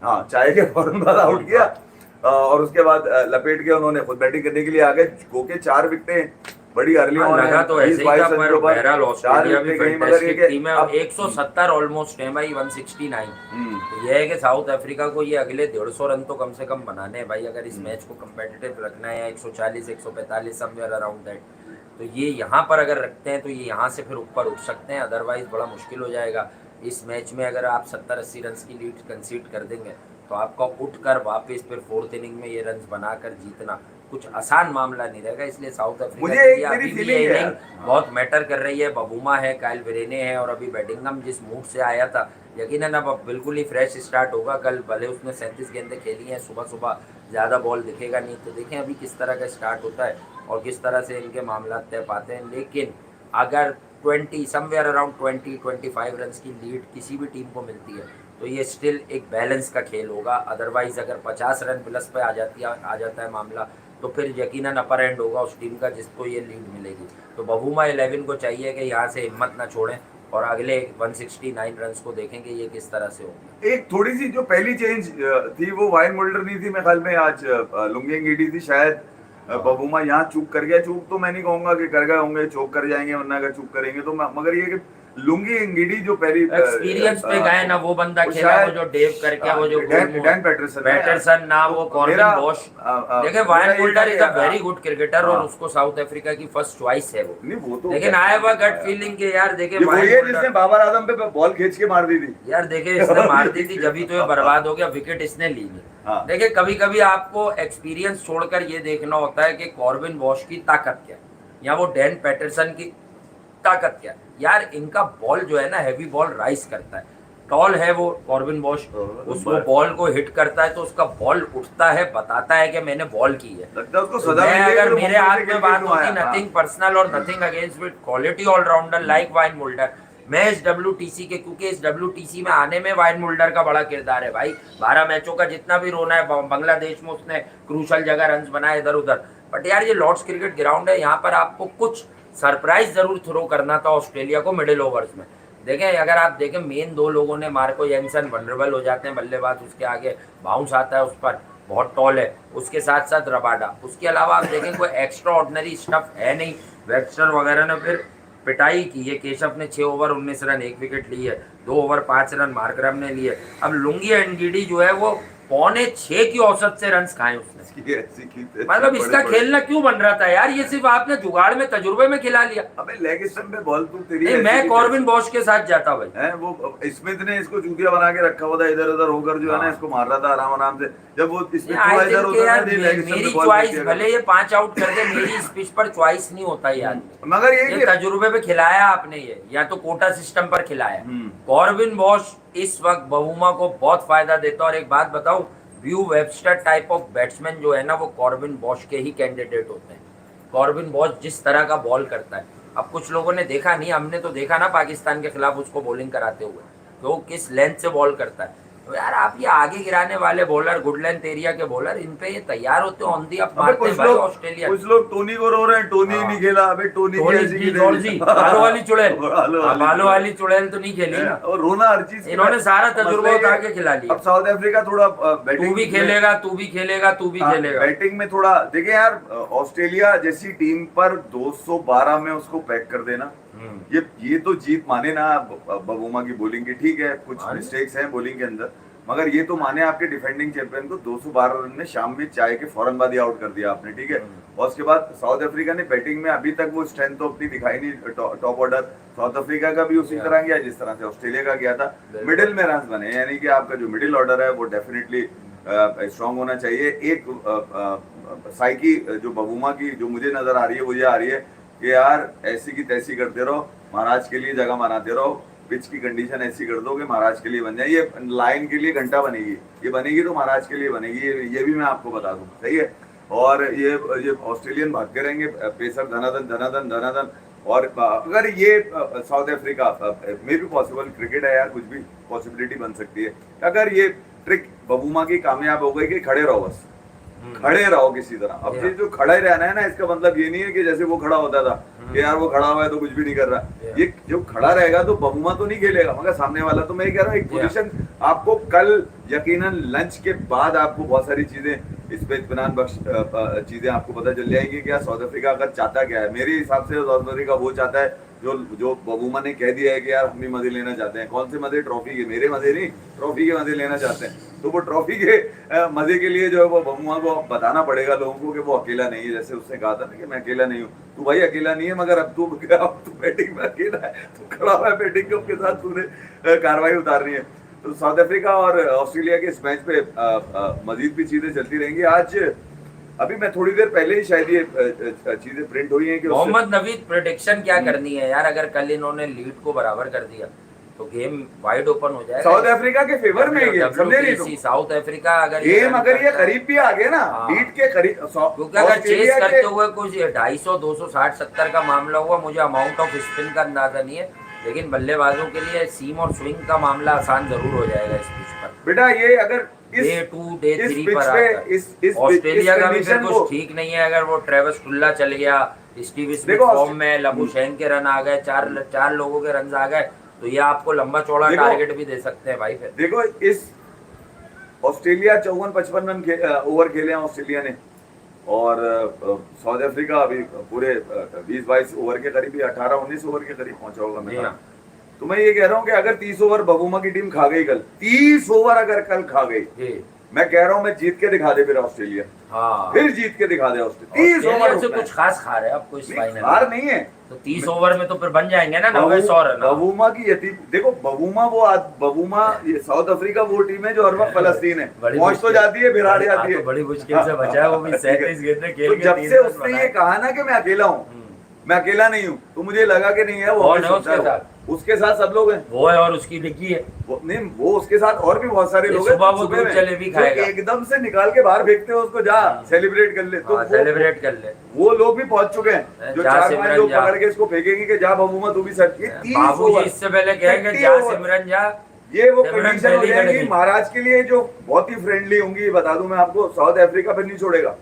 हाँ, चाय के फौरन बाद आउट किया और उसके बाद लपेट के उन्होंने खुद बैटिंग करने के लिए आ गए। गो के 4 विकेटें बड़ी अर्ली ऑन
लगा तो ऐसे ही था, पर बहरहाल ऑस्ट्रेलिया भी फैंटास्टिक टीम है। 170 ऑलमोस्ट है भाई, 169। तो ये है कि साउथ अफ्रीका को ये अगले 150 रन तो कम से कम बनाने हैं भाई, अगर इस मैच को कंपेटिटिव रखना है। 140 145 समवेयर अराउंड दैट, तो ये यहाँ पर अगर रखते हैं तो ये यहाँ से फिर ऊपर उठ सकते हैं, अदरवाइज बड़ा मुश्किल हो जाएगा इस मैच में। अगर आप 70-80 रन की लीड कंसीड कर देंगे तो आपका उठकर वापस फिर 4th इनिंग में ये रन बनाकर जीतना कुछ आसान मामला नहीं रहेगा। इसलिए साउथ अफ्रीका के लिए अभी भी ये इनिंग बहुत मैटर कर रही है। बबूमा है, काइल विरेने है और अभी बेडिंगम जिस मूड से आया था, यकीनन अब बिल्कुल ही फ्रेश स्टार्ट होगा। कल भले उसने 37 गेंदें खेली हैं, सुबह सुबह ज़्यादा बॉल दिखेगा नहीं, तो देखें अभी किस तरह का स्टार्ट होता है और किस तरह से इनके मामला तय पाते हैं। लेकिन अगर 20 समवेयर अराउंड 20-25 रन की लीड किसी भी टीम को मिलती है तो ये स्टिल एक बैलेंस का खेल होगा। अदरवाइज अगर 50 रन प्लस पे आ जाता है मामला तो फिर यकीनन अपर एंड होगा उस टीम का जिसको ये लीड मिलेगी। तो बबूमा 11 को चाहिए कि यहाँ से हिम्मत ना छोड़ें और अगले 169 रन को देखेंगे ये किस तरह से होंगे।
एक थोड़ी सी जो पहली चेंज थी वो वाइन मोल्डर नहीं थी, मैं ख्याल में आज लुंगी एंगीडी थी शायद। बबूमा यहाँ चूक कर गया। चूक तो मैं नहीं कहूंगा कि कर गए होंगे, चौक कर जाएंगे, वरना अगर चूक करेंगे तो मगर ये कि लुंगी एंगीडी जो पहली
एक्सपीरियंस पे गए ना, वो बंदा खेला वो जो डेव करके वो जो
डैन
पैटरसन ना, वो कॉर्बिन बॉश। देखिए wine moulder is a very good cricketer और उसको साउथ अफ्रीका की फर्स्ट चॉइस है वो। लेकिन आया हुआ गट फीलिंग के यार देखे
जिसने बाबर आजम पे बॉल खींच के मार दी थी
यार, देखे इसने मार दी थी जब तो ये बर्बाद हो गया, विकेट इसने ली नहीं। देखिए कभी कभी आपको एक्सपीरियंस छोड़कर ये देखना होता है कि कॉर्बिन बॉश की ताकत क्या या वो डैन पैटरसन की ताकत क्या। यार इनका बॉल जो है ना हैवी बॉल राइज करता है, टॉल है वो कॉर्बिन बॉश, उसको बॉल को हिट करता है तो उसका बॉल उठता है, बताता है कि मैंने बॉल की है। अगर मेरे हाथ में बात होती, नथिंग पर्सनल और nothing against with quality allrounder like Wiaan Mulder, मैं इस WTC के, क्योंकि इस WTC में आने में वाइन मोल्डर का बड़ा किरदार है भाई। 12 मैचों का जितना भी रोना है, बांग्लादेश में उसने क्रूशल जगह रन बनाए इधर उधर, बट यार ये लॉर्ड्स क्रिकेट ग्राउंड है, यहाँ पर आपको कुछ सरप्राइज जरूर थ्रो करना था ऑस्ट्रेलिया को मिडिल ओवर्स में। देखें अगर आप देखें मेन 2 लोगों ने, मार्को यानसन वनरेबल हो जाते हैं बल्लेबाज, उसके आगे बाउंस आता है उस पर, बहुत टॉल है, उसके साथ साथ रबाडा। उसके अलावा आप देखें कोई एक्स्ट्रा ऑर्डिनरी स्टफ है नहीं। वेबस्टर वगैरह ने फिर पिटाई की है, केशव ने 6 ओवर 19 रन 1 विकेट ली है, 2 ओवर 5 रन मार्करम ने लिए। अब लुंगी एंगीडी जो है वो 6.25 की औसत से रन खाए उसने। मतलब इसका खेलना क्यों बन रहा था यार, ये सिर्फ आपने जुगाड़ में तजुर्बे में खिला लिया।
अबे लेग स्टंप पे बॉल तू तेरी
नहीं, मैं कॉर्बिन बॉश के साथ जाता भाई।
है वो स्मिथ ने इसको चूतिया बना के रखा हुआ था, इधर उधर होकर जो है ना इसको मार रहा था आराम से। जब वो स्मिथ थोड़ा इधर उधर
मेरी चॉइस भले ये 5 आउट कर दे, मेरी इस पिच पर चॉइस नहीं होता यार। मगर ये तजुर्बे पे खिलाया आपने, ये या तो कोटा सिस्टम पर खिलाया। कॉर्बिन बॉश इस वक्त बबूमा को बहुत फायदा देता। और एक बात बताऊं, view Webster type of batsman जो है ना वो कॉर्बिन बॉश के ही कैंडिडेट होते हैं। कॉर्बिन बॉश जिस तरह का बॉल करता है, अब कुछ लोगों ने देखा नहीं, हमने तो देखा ना पाकिस्तान के खिलाफ उसको बॉलिंग कराते हुए, तो किस लेंथ से बॉल करता है। तो यार आप ये आगे गिराने वाले बॉलर, गुड लेंथ एरिया के बॉलर, इन पे ये तैयार होते ऑन दी अप
अबे
मारते हैं भाई ऑस्ट्रेलिया।
कुछ लोग टोनी को रो रहे हैं, टोनी
हाँ।
नहीं खेला। अबे टोनी की
टोनी
ऐसी की
जी, जॉर्जी, बालों वाली चुड़ैल,
बालों
हाँ,
वाली
बालों
चुड़ैल।
वाली चुड़ैल तो नहीं खेली ना।
और रोना हर चीज
इन्होंने सारा तजुर्बा उठा के खिला लिया।
अब साउथ अफ्रीका थोड़ा बैटिंग
तू भी खेलेगा, तू भी खेलेगा, तू भी खेलेगा।
बैटिंग में थोड़ा देखिए यार, ऑस्ट्रेलिया जैसी टीम पर 212 में उसको पैक कर देना, ये तो जीत माने ना। बबूमा की बॉलिंग की ठीक है, कुछ
हाँ।
मिस्टेक्स हैं बॉलिंग के अंदर, मगर ये तो माने आपके डिफेंडिंग चैंपियन को 212 रन में शाम में चाय के फौरन बाद ही आउट कर दिया आपने, ठीक है। और उसके बाद साउथ अफ्रीका ने बैटिंग में अभी तक वो स्ट्रेंथ तो अपनी दिखाई नहीं। टॉप ऑर्डर साउथ अफ्रीका का भी उसी तरह गया जिस तरह से ऑस्ट्रेलिया का गया था। मिडिल में रन बने, यानी कि आपका जो मिडिल ऑर्डर है वो डेफिनेटली स्ट्रांग होना चाहिए। एक साइकी जो बबूमा की जो मुझे नजर आ रही है, वो ये आ रही है कि यार ऐसी की तैसी करते रहो, महाराज के लिए जगह बनाते रहो, पिच की कंडीशन ऐसी कर दो कि महाराज के लिए बन जाए। ये लाइन के लिए घंटा बनेगी, ये बनेगी तो महाराज के लिए बनेगी, ये भी मैं आपको बता दूं, सही है। और ये ऑस्ट्रेलियन भागते रहेंगे, पेसर धनाधन धनाधन धनाधन। और अगर ये साउथ अफ्रीका में भी पॉसिबल, क्रिकेट है यार, कुछ भी पॉसिबिलिटी बन सकती है। अगर ये ट्रिक बबूमा की कामयाब हो गई कि खड़े रहो, बस खड़े रहो किसी तरह। अब ये जो खड़ा ही रहना है ना, इसका मतलब ये नहीं है कि जैसे वो खड़ा होता था कि यार वो खड़ा हुआ है तो कुछ भी नहीं कर रहा। ये जो खड़ा रहेगा तो बबूमा तो नहीं खेलेगा, मगर सामने वाला, तो मैं ये कह रहा हूँ एक पोजीशन आपको कल यकीनन लंच के बाद आपको बहुत सारी चीजें इस पे इत्मीनान बख्श चीजें आपको पता चल जाएंगी कि साउथ अफ्रीका अगर चाहता क्या है। मेरे हिसाब से साउथ अफ्रीका वो चाहता है जो बबूमा ने कह दिया है कि यार हम भी मजे लेना चाहते हैं। कौन से मजे? ट्रॉफी के, मेरे मजे नहीं, ट्रॉफी के मजे लेना चाहते हैं। तो वो ट्रॉफी के मजे के लिए जो है वो बबूमा को बताना पड़ेगा लोगों को कि वो अकेला नहीं है। जैसे उसने कहा था ना कि मैं अकेला नहीं हूँ, तू भाई अकेला नहीं है, मगर अब तू बैटिंग में अकेला है, तू खड़ा हुआ है बैटिंग कप के साथ, तूने कार्रवाई उतारनी है। तो साउथ अफ्रीका और ऑस्ट्रेलिया के इस मैच पे मजीद भी चीजें चलती रहेंगी। आज अभी मैं थोड़ी देर पहले ही शायद ये चीजें प्रिंट हुई हैं कि
मोहम्मद नवीद प्रेडिक्शन क्या करनी है यार? अगर कल इन्होंने लीड को बराबर कर दिया तो गेम वाइड ओपन हो जाएगा
साउथ अफ्रीका के फेवर में गेम, समझे नहीं तुम?
साउथ अफ्रीका अगर
गेम अगर ये करीब भी आ गए ना, लीड के करीब,
क्योंकि अगर चेस करते हुए कुछ 250, 260, 70 का मामला हुआ, मुझे अमाउंट ऑफ स्पिन का अंदाजा नहीं है, लेकिन बल्लेबाजों के लिए सीम और स्विंग का मामला आसान जरूर हो जाएगा इस पिच पर।
बेटा ये अगर
डे 2 डे 3 पर आता ऑस्ट्रेलिया का भी फिर कुछ ठीक नहीं है। अगर वो ट्रेविस टुल्ला चल गया, स्टीव स्मिथ फॉर्म में, लबुशेन के रन आ गए, चार लोगों के रन आ गए, तो ये आपको लंबा चौड़ा टारगेट भी दे सकते हैं भाई। फिर
देखो इस ऑस्ट्रेलिया 54-55 रन ओवर खेले हैं ऑस्ट्रेलिया ने, और साउथ अफ्रीका अभी पूरे 20-22 ओवर के करीब, 18-19 ओवर के करीब पहुंचा होगा मेरा। तो मैं ये कह रहा हूँ कि अगर 30 ओवर बबूमा की टीम खा गई कल, 30 ओवर अगर कल खा गई, मैं कह रहा हूँ मैं जीत के दिखा दे फिर ऑस्ट्रेलिया। हाँ, फिर जीत के दिखा दे ऑस्ट्रेलिया। 30 ओवर से कुछ
खास खा रहे हैं आपको इस फाइनल,
हार नहीं है
तो 30 ओवर में तो फिर बन जाएंगे ना 90-100 रन।
बबूमा की यति देखो, बबूमा ये साउथ अफ्रीका वो टीम है जो हर वक्त फलस्तीन है, पहुंच तो जाती है फिर हार जाती है।
बड़ी मुश्किल से बचा है वो भी 37 गेंदें खेल के।
जब से उसने ये कहा ना कि मैं अकेला हूँ, मैं अकेला नहीं हूँ, तो मुझे लगा कि नहीं है वो, उसके साथ सब लोग हैं, वो है और उसकी डिग्गी है, नहीं वो उसके साथ और भी बहुत सारे लोग हैं। सुबह में जलेबी खाएगा, एकदम से निकाल के बाहर फेंकते हो उसको, जा सेलिब्रेट कर ले, तो सेलिब्रेट कर ले। वो लोग भी पहुंच चुके हैं जो 4-5 लोग पकड़ के इसको फेंकेंगे कि जा बबूमा तू भी सट। बाबूजी इससे पहले कहेंगे जा सिमरन जा, ये वो कंडीशन हो जाएगी महाराज के लिए जो बहुत ही फ्रेंडली होंगी। बता दूं मैं आपको, साउथ अफ्रीका फिर नहीं छोड़ेगा।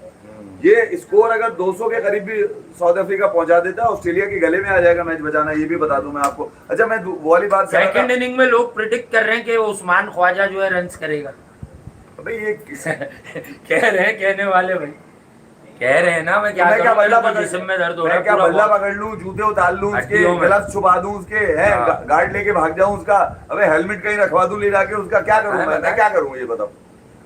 ये स्कोर अगर 200 के करीब भी साउथ अफ्रीका पहुंचा देता है, ऑस्ट्रेलिया के गले में आ जाएगा मैच बचाना, ये भी बता दूं मैं आपको। अच्छा मैं वो वाली बात,
सेकंड इनिंग में लोग प्रिडिक्ट कर रहे हैं कि उस्मान ख्वाजा जो है रन्स करेगा।
भाई ये
कह रहे हैं, कहने वाले भाई कह रहे हैं ना, मैं क्या बल्ला जिस्म में दर्द हो रहा है,
क्या बल्ला पकड़ लूं, जूते उतार लूं उसके, ग्लव्स छुपा दूं उसके, है गार्ड लेके भाग जाऊं उसका, अबे हेलमेट कहीं रखवा दूं ले जाके उसका, क्या करूं मैं क्या करूं ये बताओ।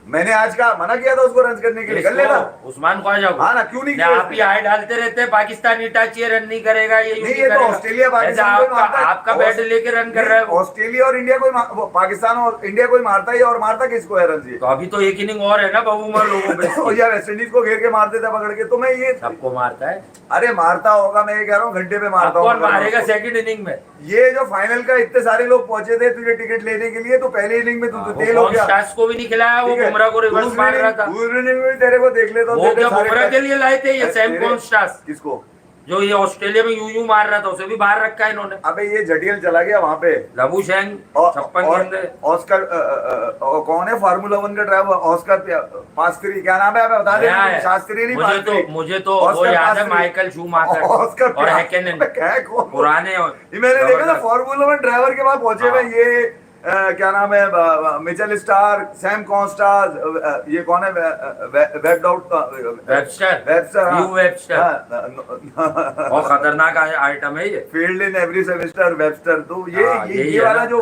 मैंने आज का मना किया था उसको रन करने के लिए, कर लेना उस्मान ख्वाजा को। हाँ ना, क्यों नहीं?
आप ही हाई डालते रहते हैं, पाकिस्तानी टाचिए रन नहीं करेगा, ये
नहीं, ये तो ऑस्ट्रेलिया पाकिस्तान
आपका बैट लेके रन कर रहा है।
ऑस्ट्रेलिया और इंडिया कोई, पाकिस्तान और इंडिया कोई मारता है, और मारता किसको है रन?
तो अभी तो एक इनिंग और है ना बबूमा लोगों पे,
या वेस्ट इंडीज को घेर के मार देता पकड़ के, तो मैं ये
सबको मारता है।
अरे मारता होगा, मैं ये कह रहा हूँ घंटे पे मारता हूँ।
कौन मारेगा सेकंड इनिंग में?
ये जो फाइनल का इतने सारे लोग पहुंचे थे तुझे टिकट लेने के लिए, तो पहले इनिंग में तू तेल हो गया,
को भी नहीं खिलाया, वो बुमराह को रिवर्स मार रहा था।
दूसरे इनिंग में तेरे को देख लेता,
वो क्या बुमराह के लिए लाए थे ये सैम कॉन्स्टास?
किसको?
जो ये ऑस्ट्रेलिया में यूं मार रहा था उसे भी बाहर रखा है इन्होंने।
अबे ये जटिल चला गया वहां पे।
लबुशेन
और
56 गेंद।
ऑस्कर और कौन है फार्मूला 1 का ड्राइवर? ऑस्कर पास्त्री, क्या नाम है? अबे बता दे।
नया है।
शास्त्री नहीं, पास्त्री।
मुझे तो वो
ऑस्कर
याद है,
पास्त्री।
माइकल शूमाकर
ऑस्कर
और हैकेनेन,
क्या है कौन?
पुराने।
ये मैंने देखा था फार्मूला 1 ड्राइवर के बाद पहुंचे हुए
हाँ।
ये क्या नाम है, मिचेल स्टार, सैम कॉन्स्टार, ये कौन है,
वेबस्टर, ह्यू वेबस्टर। बहुत खतरनाक आइटम है ये।
Field in every semester Webster. तो ये
हाँ, यही
ये
है
वाला
ना।
जो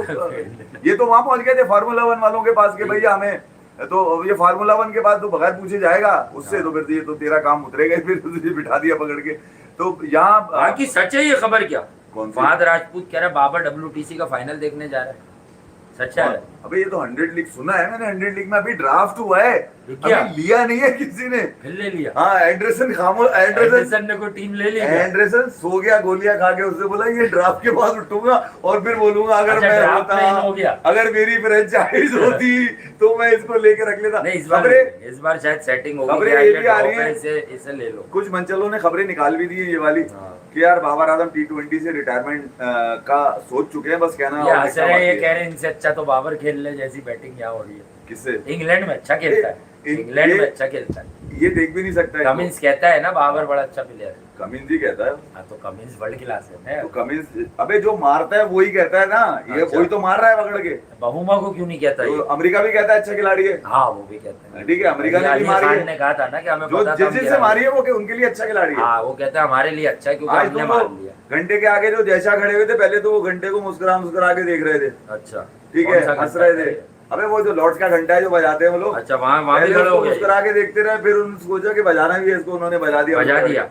ये तो वहां पहुंच गए थे फार्मूला 1 वालों के पास के भैया हमें तो ये फार्मूला 1 के बाद तो बगैर पूछे जाएगा उससे। तो फिर ये तो तेरा काम उतरेगा, फिर तुझे बिठा दिया पकड़ के। तो यहाँ
बाकी सच है ये खबर क्या?
कौन सी?
फहद राजपूत कह रहा है बाबर WTC का फाइनल देखने जा रहा है। सच है?
अबे ये तो 100 लीग सुना है मैंने। 100 लीग में अभी ड्राफ्ट हुआ है,
क्या?
अभी लिया नहीं है किसी ने।
फिर ले लिया।
हाँ, एंडरसन खामोश,
एंडरसन ने कोई टीम ले ली क्या?
एंडरसन सो गया गोलियां खा के। उससे बोला ये ड्राफ्ट के बाद उठूंगा और फिर बोलूंगा अगर
अच्छा,
मैं
ड्राफ्ट में इन हो
होता,
गया।
अगर मेरी फ्रेंचाइज होती तो मैं इसको लेके रख लेता।
नहीं, इस बार शायद सेटिंग होगी।
खबरें
क्या
ये
है,
भी आ रही
ड्रॉप है,
हैं।
इसे ले लो।
कुछ मंचलों ने खबरें निकाल भी दी है ये वाली
हाँ।
कि यार बाबर आजम T20 से रिटायरमेंट का सोच चुके हैं। बस कहना
ये
और
हंस
लिखना
रहे हैं, ये
बाकी
कह
है।
रहे हैं इनसे अच्छा तो बाबर खेल ले जैसी बैटिंग यहाँ हो रही है।
किससे?
इंग्लैंड में अच्छा खेलता है, इंग्लैंड में अच्छा खेलता है।
ये देख भी नहीं सकता है।
कमिंस कहता है ना बाबर बड़ा अच्छा प्लेयर है।
कमिंस ही कहता है।
हाँ, तो कमिंस वर्ल्ड क्लास है।
तो कमिंस अबे जो मारता है वही कहता है ना। ये
अच्छा।
वही तो मार रहा है पकड़ के।
बहुमा को क्यों नहीं कहता
तो
ये?
अमेरिका भी कहता है अच्छा खिलाड़ी है।
हाँ, वो भी कहते हैं।
ठीक है, अमेरिका ने भी
अली
मारी
खान
है।
ने कहा था ना कि हमें
जो
पता था
जिस
हम
जिससे
गिरा
मारी है वो उनके लिए अच्छा खिलाड़ी है।
हाँ, वो कहता है हमारे लिए अच्छा है क्योंकि
आज
हमने
तुम
मार
लोग
लिया।
घंटे के आगे जो जैसा खड़े हुए थे पहले तो वो घंटे को मुस्कुरा मुस्कुरा के देख रहे थे।
अच्छा,
ठीक
कौन
है,
सा
हंस
घंटा
रहे
है?
थे। अबे वो जो लॉर्ड्स का घंटा है जो बजाते हैं वो लोग।
अच्छा, वहाँ भी
पहले
खड़े हो
उसको
गए।
मुस्कुरा के देखते रहे, फिर उन्होंने सोचा कि बजाना भी है इसको, उन्होंने बजा दिया।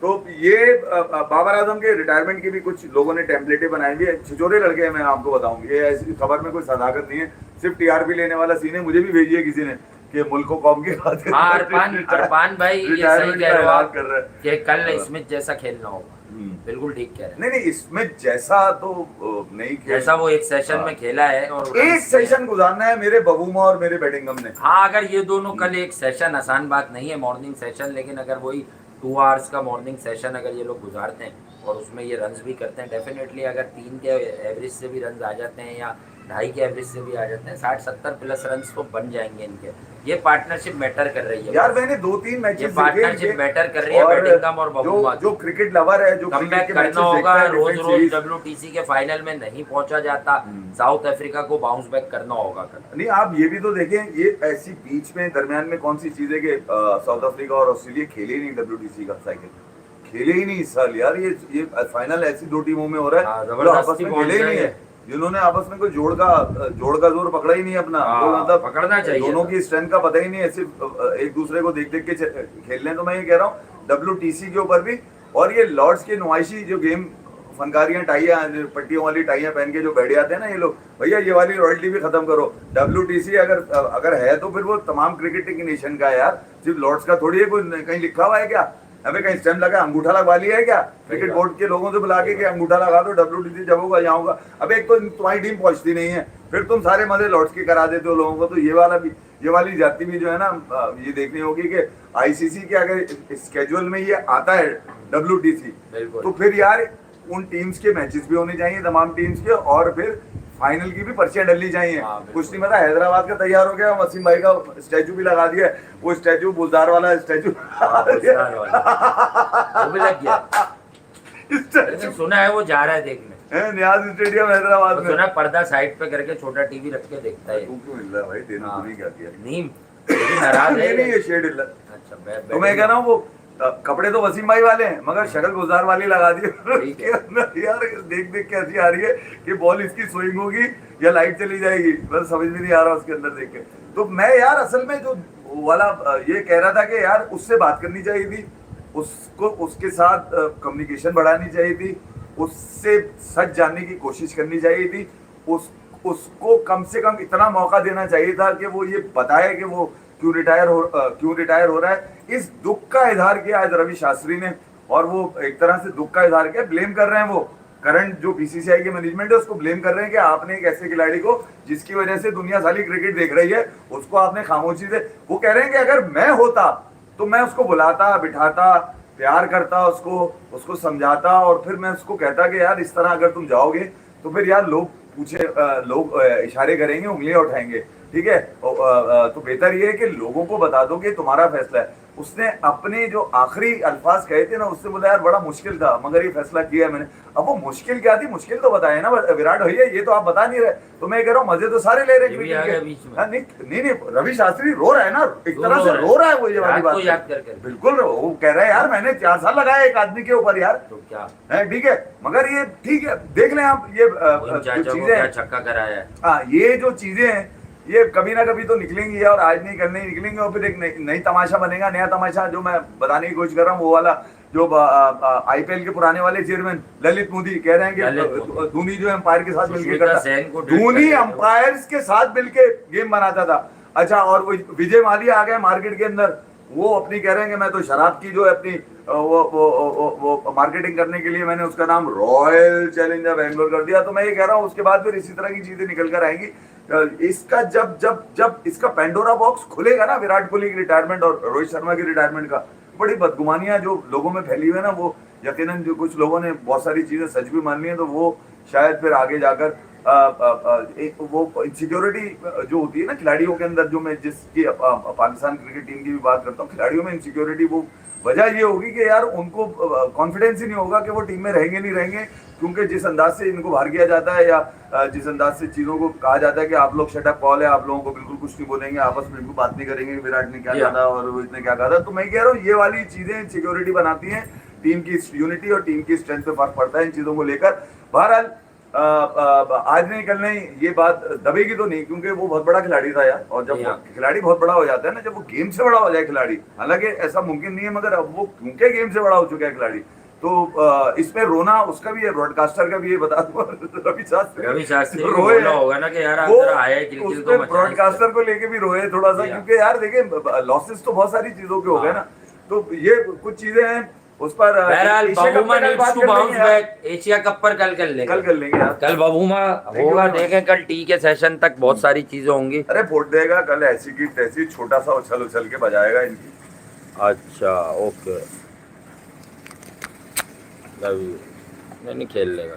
तो ये बाबर आजम के रिटायरमेंट की भी कुछ लोगों ने टेम्पलेटें बनाई हुई है। छिछोरे लड़के हैं, मैं आपको बताऊं। ये ऐसी खबर में कोई सदाकत नहीं है, सिर्फ TRP लेने वाला सीन है। मुझे भी भेजी है किसी ने कि मुल्क को कौम की खातिर
हाँ, अरपान भाई ये सही
रिटायरमेंट
कह रहे हो
का
आप
ऐलान कर रहा है।
कि कल स्मिथ जैसा खेलना होगा। बिल्कुल ठीक कह रहे हैं।
नहीं इसमें जैसा तो नहीं खेल,
जैसा वो एक सेशन में खेला है और
एक सेशन गुजारना है मेरे बबूमा और मेरे बेडिंगम ने।
हाँ, अगर ये दोनों कल एक सेशन, आसान बात नहीं है मॉर्निंग सेशन, लेकिन अगर वही 2 आवर्स का मॉर्निंग सेशन अगर ये लोग गुजारते हैं और उसमें ये रन्स भी करते हैं, डेफिनेटली अगर 3 के एवरेज से भी रन्स आ जाते हैं या 2.5 के एवरेज से भी आ जाते हैं, 60-70 प्लस रन्स तो बन जाएंगे इनके। ये पार्टनरशिप मैटर कर रही है
यार। मैंने 2-3 मैचेस
ये पार्टनरशिप मैटर कर रही है बेडिंगम और बबूमा।
जो क्रिकेट लवर है, जो
कमबैक करना होगा। रोज WTC के फाइनल में नहीं पहुंचा जाता, साउथ अफ्रीका को बाउंस बैक करना होगा कल।
नहीं, आप ये भी तो देखें, ये ऐसी बीच में दरमियान में कौन सी चीज है कि साउथ अफ्रीका और ऑस्ट्रेलिया खेले ही नहीं WTC का साइकिल, खेले ही नहीं इस साल यार। ये फाइनल ऐसी 2 टीमों में हो रहा है जो आपस में खेले ही नहीं है, जिन्होंने आपस में कोई जोड़ का जोर पकड़ा ही नहीं अपना। तो मतलब
पकड़ना चाहिए,
दोनों की स्ट्रेंथ का पता ही नहीं है, सिर्फ एक दूसरे को देख देख के खेल रहे। तो मैं ये कह रहा हूँ WTC के ऊपर भी, और ये लॉर्ड्स के नुमाइशी जो गेम फनकारियां, टाइयां, पट्टियों वाली टाइयां पहन के जो बैठे आते हैं ना ये लोग, भैया ये वाली रॉयल्टी भी खत्म करो। WTC अगर है तो फिर वो तमाम क्रिकेटिंग नेशन का है यार, सिर्फ लॉर्ड्स का थोड़ी है। कोई कहीं लिखा हुआ है क्या? अबे कहीं स्टैम्प लगा, अंगूठा लगवा लिया है क्या क्रिकेट बोर्ड के लोगों से बुला के अंगूठा लगा दो, WTC जब होगा यहाँ होगा। अबे एक तो तुम्हारी टीम पहुंचती नहीं है, फिर तुम सारे मजे लॉर्ड्स के करा देते हो लोगों को। तो ये वाली जाति भी जो है ना, ये देखनी होगी कि ICC के अगर स्केड्यूल में ये आता है WTC, तो फिर यार उन टीम्स के मैचेस भी होने चाहिए, तमाम टीम्स के, और फिर फाइनल की भी पर्चियां डलनी चाहिए। कुछ नहीं पता, हैदराबाद का तैयार हो गया, वसीम भाई का स्टैचू भी लगा दिया, वो स्टैचू बुलदार वाला स्टैचू
वो भी लग गया। सुना है वो जा रहा है देखने,
न्याज स्टेडियम हैदराबाद में।
सुना पर्दा साइड पे करके छोटा टीवी रख के देखता है।
तू क्यों हिल रहा है भाई? तेरे को नहीं क्या किया?
नीम नाराज है।
नहीं, ये शेड हिल रहा है।
अच्छा,
तो मैं कह रहा हूँ वो कपड़े तो वसीम भाई वाले हैं, मगर शक्ल गुजार वाली लगा दी यार। देख देख के ऐसी आ रही है कि बॉल इसकी स्विंग होगी या लाइट चली जाएगी, बस समझ में नहीं आ रहा उसके अंदर देख के। तो मैं यार असल में जो वाला ये कह रहा था कि यार उससे बात करनी चाहिए थी, उसको उसके साथ कम्युनिकेशन बढ़ानी चाहिए थी, उससे सच जानने की कोशिश करनी चाहिए थी, उसको कम से कम इतना मौका देना चाहिए था कि वो ये बताए कि वो क्यों रिटायर हो रहा है। इस दुख का इजहार किया आज रवि शास्त्री ने, और वो एक तरह से दुख का इजहार किया, ब्लेम कर रहे हैं वो करंट जो BCCI के मैनेजमेंट है उसको ब्लेम कर रहे हैं कि आपने एक ऐसे खिलाड़ी को जिसकी वजह से दुनिया सारी क्रिकेट देख रही है, उसको आपने खामोशी से। वो कह रहे हैं कि अगर मैं होता तो मैं उसको बुलाता, बिठाता, प्यार करता, उसको समझाता, और फिर मैं उसको कहता कि यार इस तरह अगर तुम जाओगे तो फिर यार लोग लोग इशारे करेंगे, उंगलियां उठाएंगे, ठीक है। तो बेहतर ये है कि लोगों को बता दो कि तुम्हारा फैसला है। उसने अपने जो आखिरी अल्फाज कहे थे ना, उससे बोला यार बड़ा मुश्किल था मगर ये फैसला किया है मैंने। अब वो मुश्किल क्या थी, मुश्किल तो बताए ना विराट भैया, ये तो आप बता नहीं रहे। तो मैं कह रहा हूँ मजे तो सारे ले रहे
ये
हैं
भी आ
क्रिकेट
गया
के।
बीच में।
हाँ, नहीं, रवि शास्त्री रो रहा है ना, एक
रो
तरह से
रहा है।
रो रहा है वो, ये वाली
रात
बात
को
है।
याद कर
बिल्कुल वो कह रहा है यार मैंने 4 साल लगाया एक आदमी के ऊपर यार,
तो क्या
है ठीक है। मगर ये ठीक है, देख लें आप ये
मोइन
जो
चाचा को
चीजें
क्या
हैं,
छक्का कराया है।
हाँ ये जो चीजें हैं ये कभी ना कभी तो निकलेंगी, और आज नहीं कल नहीं निकलेंगे, और फिर एक नई तमाशा बनेगा, नया तमाशा। जो मैं बताने की कोशिश कर रहा हूँ वो वाला, जो आईपीएल के पुराने वाले चेयरमैन ललित मोदी कह रहे हैं
ललित
कि
मोदी।
धोनी जो एम्पायर के साथ मिलकर
सुष्मिता
करता,
सेन को ट्वीट
धोनी
कर रहे थे वो।
अंपायर्स के साथ मिलके गेम बनाता था। अच्छा, और वो विजय माल्या आ गए मार्केट के अंदर, वो अपनी कह रहे हैं कि मैं तो शराब की जो है अपनी वो मार्केटिंग करने के लिए मैंने उसका नाम रॉयल चैलेंजर बैंगलोर कर दिया। तो मैं ये कह रहा हूँ उसके बाद फिर इसी तरह की चीजें निकल कर आएंगी। इसका जब जब जब इसका पेंडोरा बॉक्स खुलेगा ना, विराट कोहली की रिटायरमेंट और रोहित शर्मा की रिटायरमेंट का, बड़ी बदगुमानियां जो लोगों में फैली हुई है ना, वो यकीनन जो कुछ लोगों ने बहुत सारी चीजें सच भी मान ली हैं, तो वो शायद फिर आगे जाकर एक वो इनसिक्योरिटी जो होती है ना खिलाड़ियों के अंदर, जो मैं जिसकी पाकिस्तान क्रिकेट टीम की भी बात करता हूँ, खिलाड़ियों में इनसिक्योरिटी, वो वजह ये होगी कि यार उनको कॉन्फिडेंस ही नहीं होगा कि वो टीम में रहेंगे नहीं रहेंगे, क्योंकि जिस अंदाज से इनको बाहर किया जाता है, या जिस अंदाज से चीजों को कहा जाता है कि आप लोग शट अप कॉल है, आप लोगों को बिल्कुल कुछ नहीं बोलेंगे, आपस में बिल्कुल बात नहीं करेंगे, विराट ने क्या कहा था और रोहित ने क्या कहा था। तो मैं कह रहा हूँ ये वाली चीजें सिक्योरिटी बनाती हैं, टीम की यूनिटी और टीम की स्ट्रेंथ पे फर्क पड़ता है इन चीजों को लेकर। बहरहाल आज नहीं कल नहीं ये बात दबेगी तो नहीं, क्योंकि वो बहुत बड़ा खिलाड़ी था यार, और जब खिलाड़ी बहुत बड़ा हो जाता है ना, जब वो गेम से बड़ा हो जाए खिलाड़ी, हालांकि ऐसा मुमकिन नहीं है, मगर अब वो क्योंकि गेम से बड़ा हो चुका है खिलाड़ी, तो इसमें रोना उसका भी है, ब्रॉडकास्टर का भी है, बता दो रवि शास्त्री
रोए होगा ना कि यार
वो
आया है क्रिकेट तो
ब्रॉडकास्टर को लेके भी रोए थोड़ा सा, क्योंकि यार देखिए लॉसेस तो बहुत सारी चीजों के हो गए ना, तो ये कुछ चीजें हैं उस पर।
बहरहाल Bavuma needs to bounce back, Asia Cup पर कल कर लेंगे
यार,
कल बबूमा होगा, देखें कल टी के सेशन तक बहुत सारी चीजें होंगी।
अरे वोट देगा कल, ऐसी की तैसी छोटा सा उछल उछल के बजाएगा इनकी।
अच्छा ओके, नहीं खेल लेगा।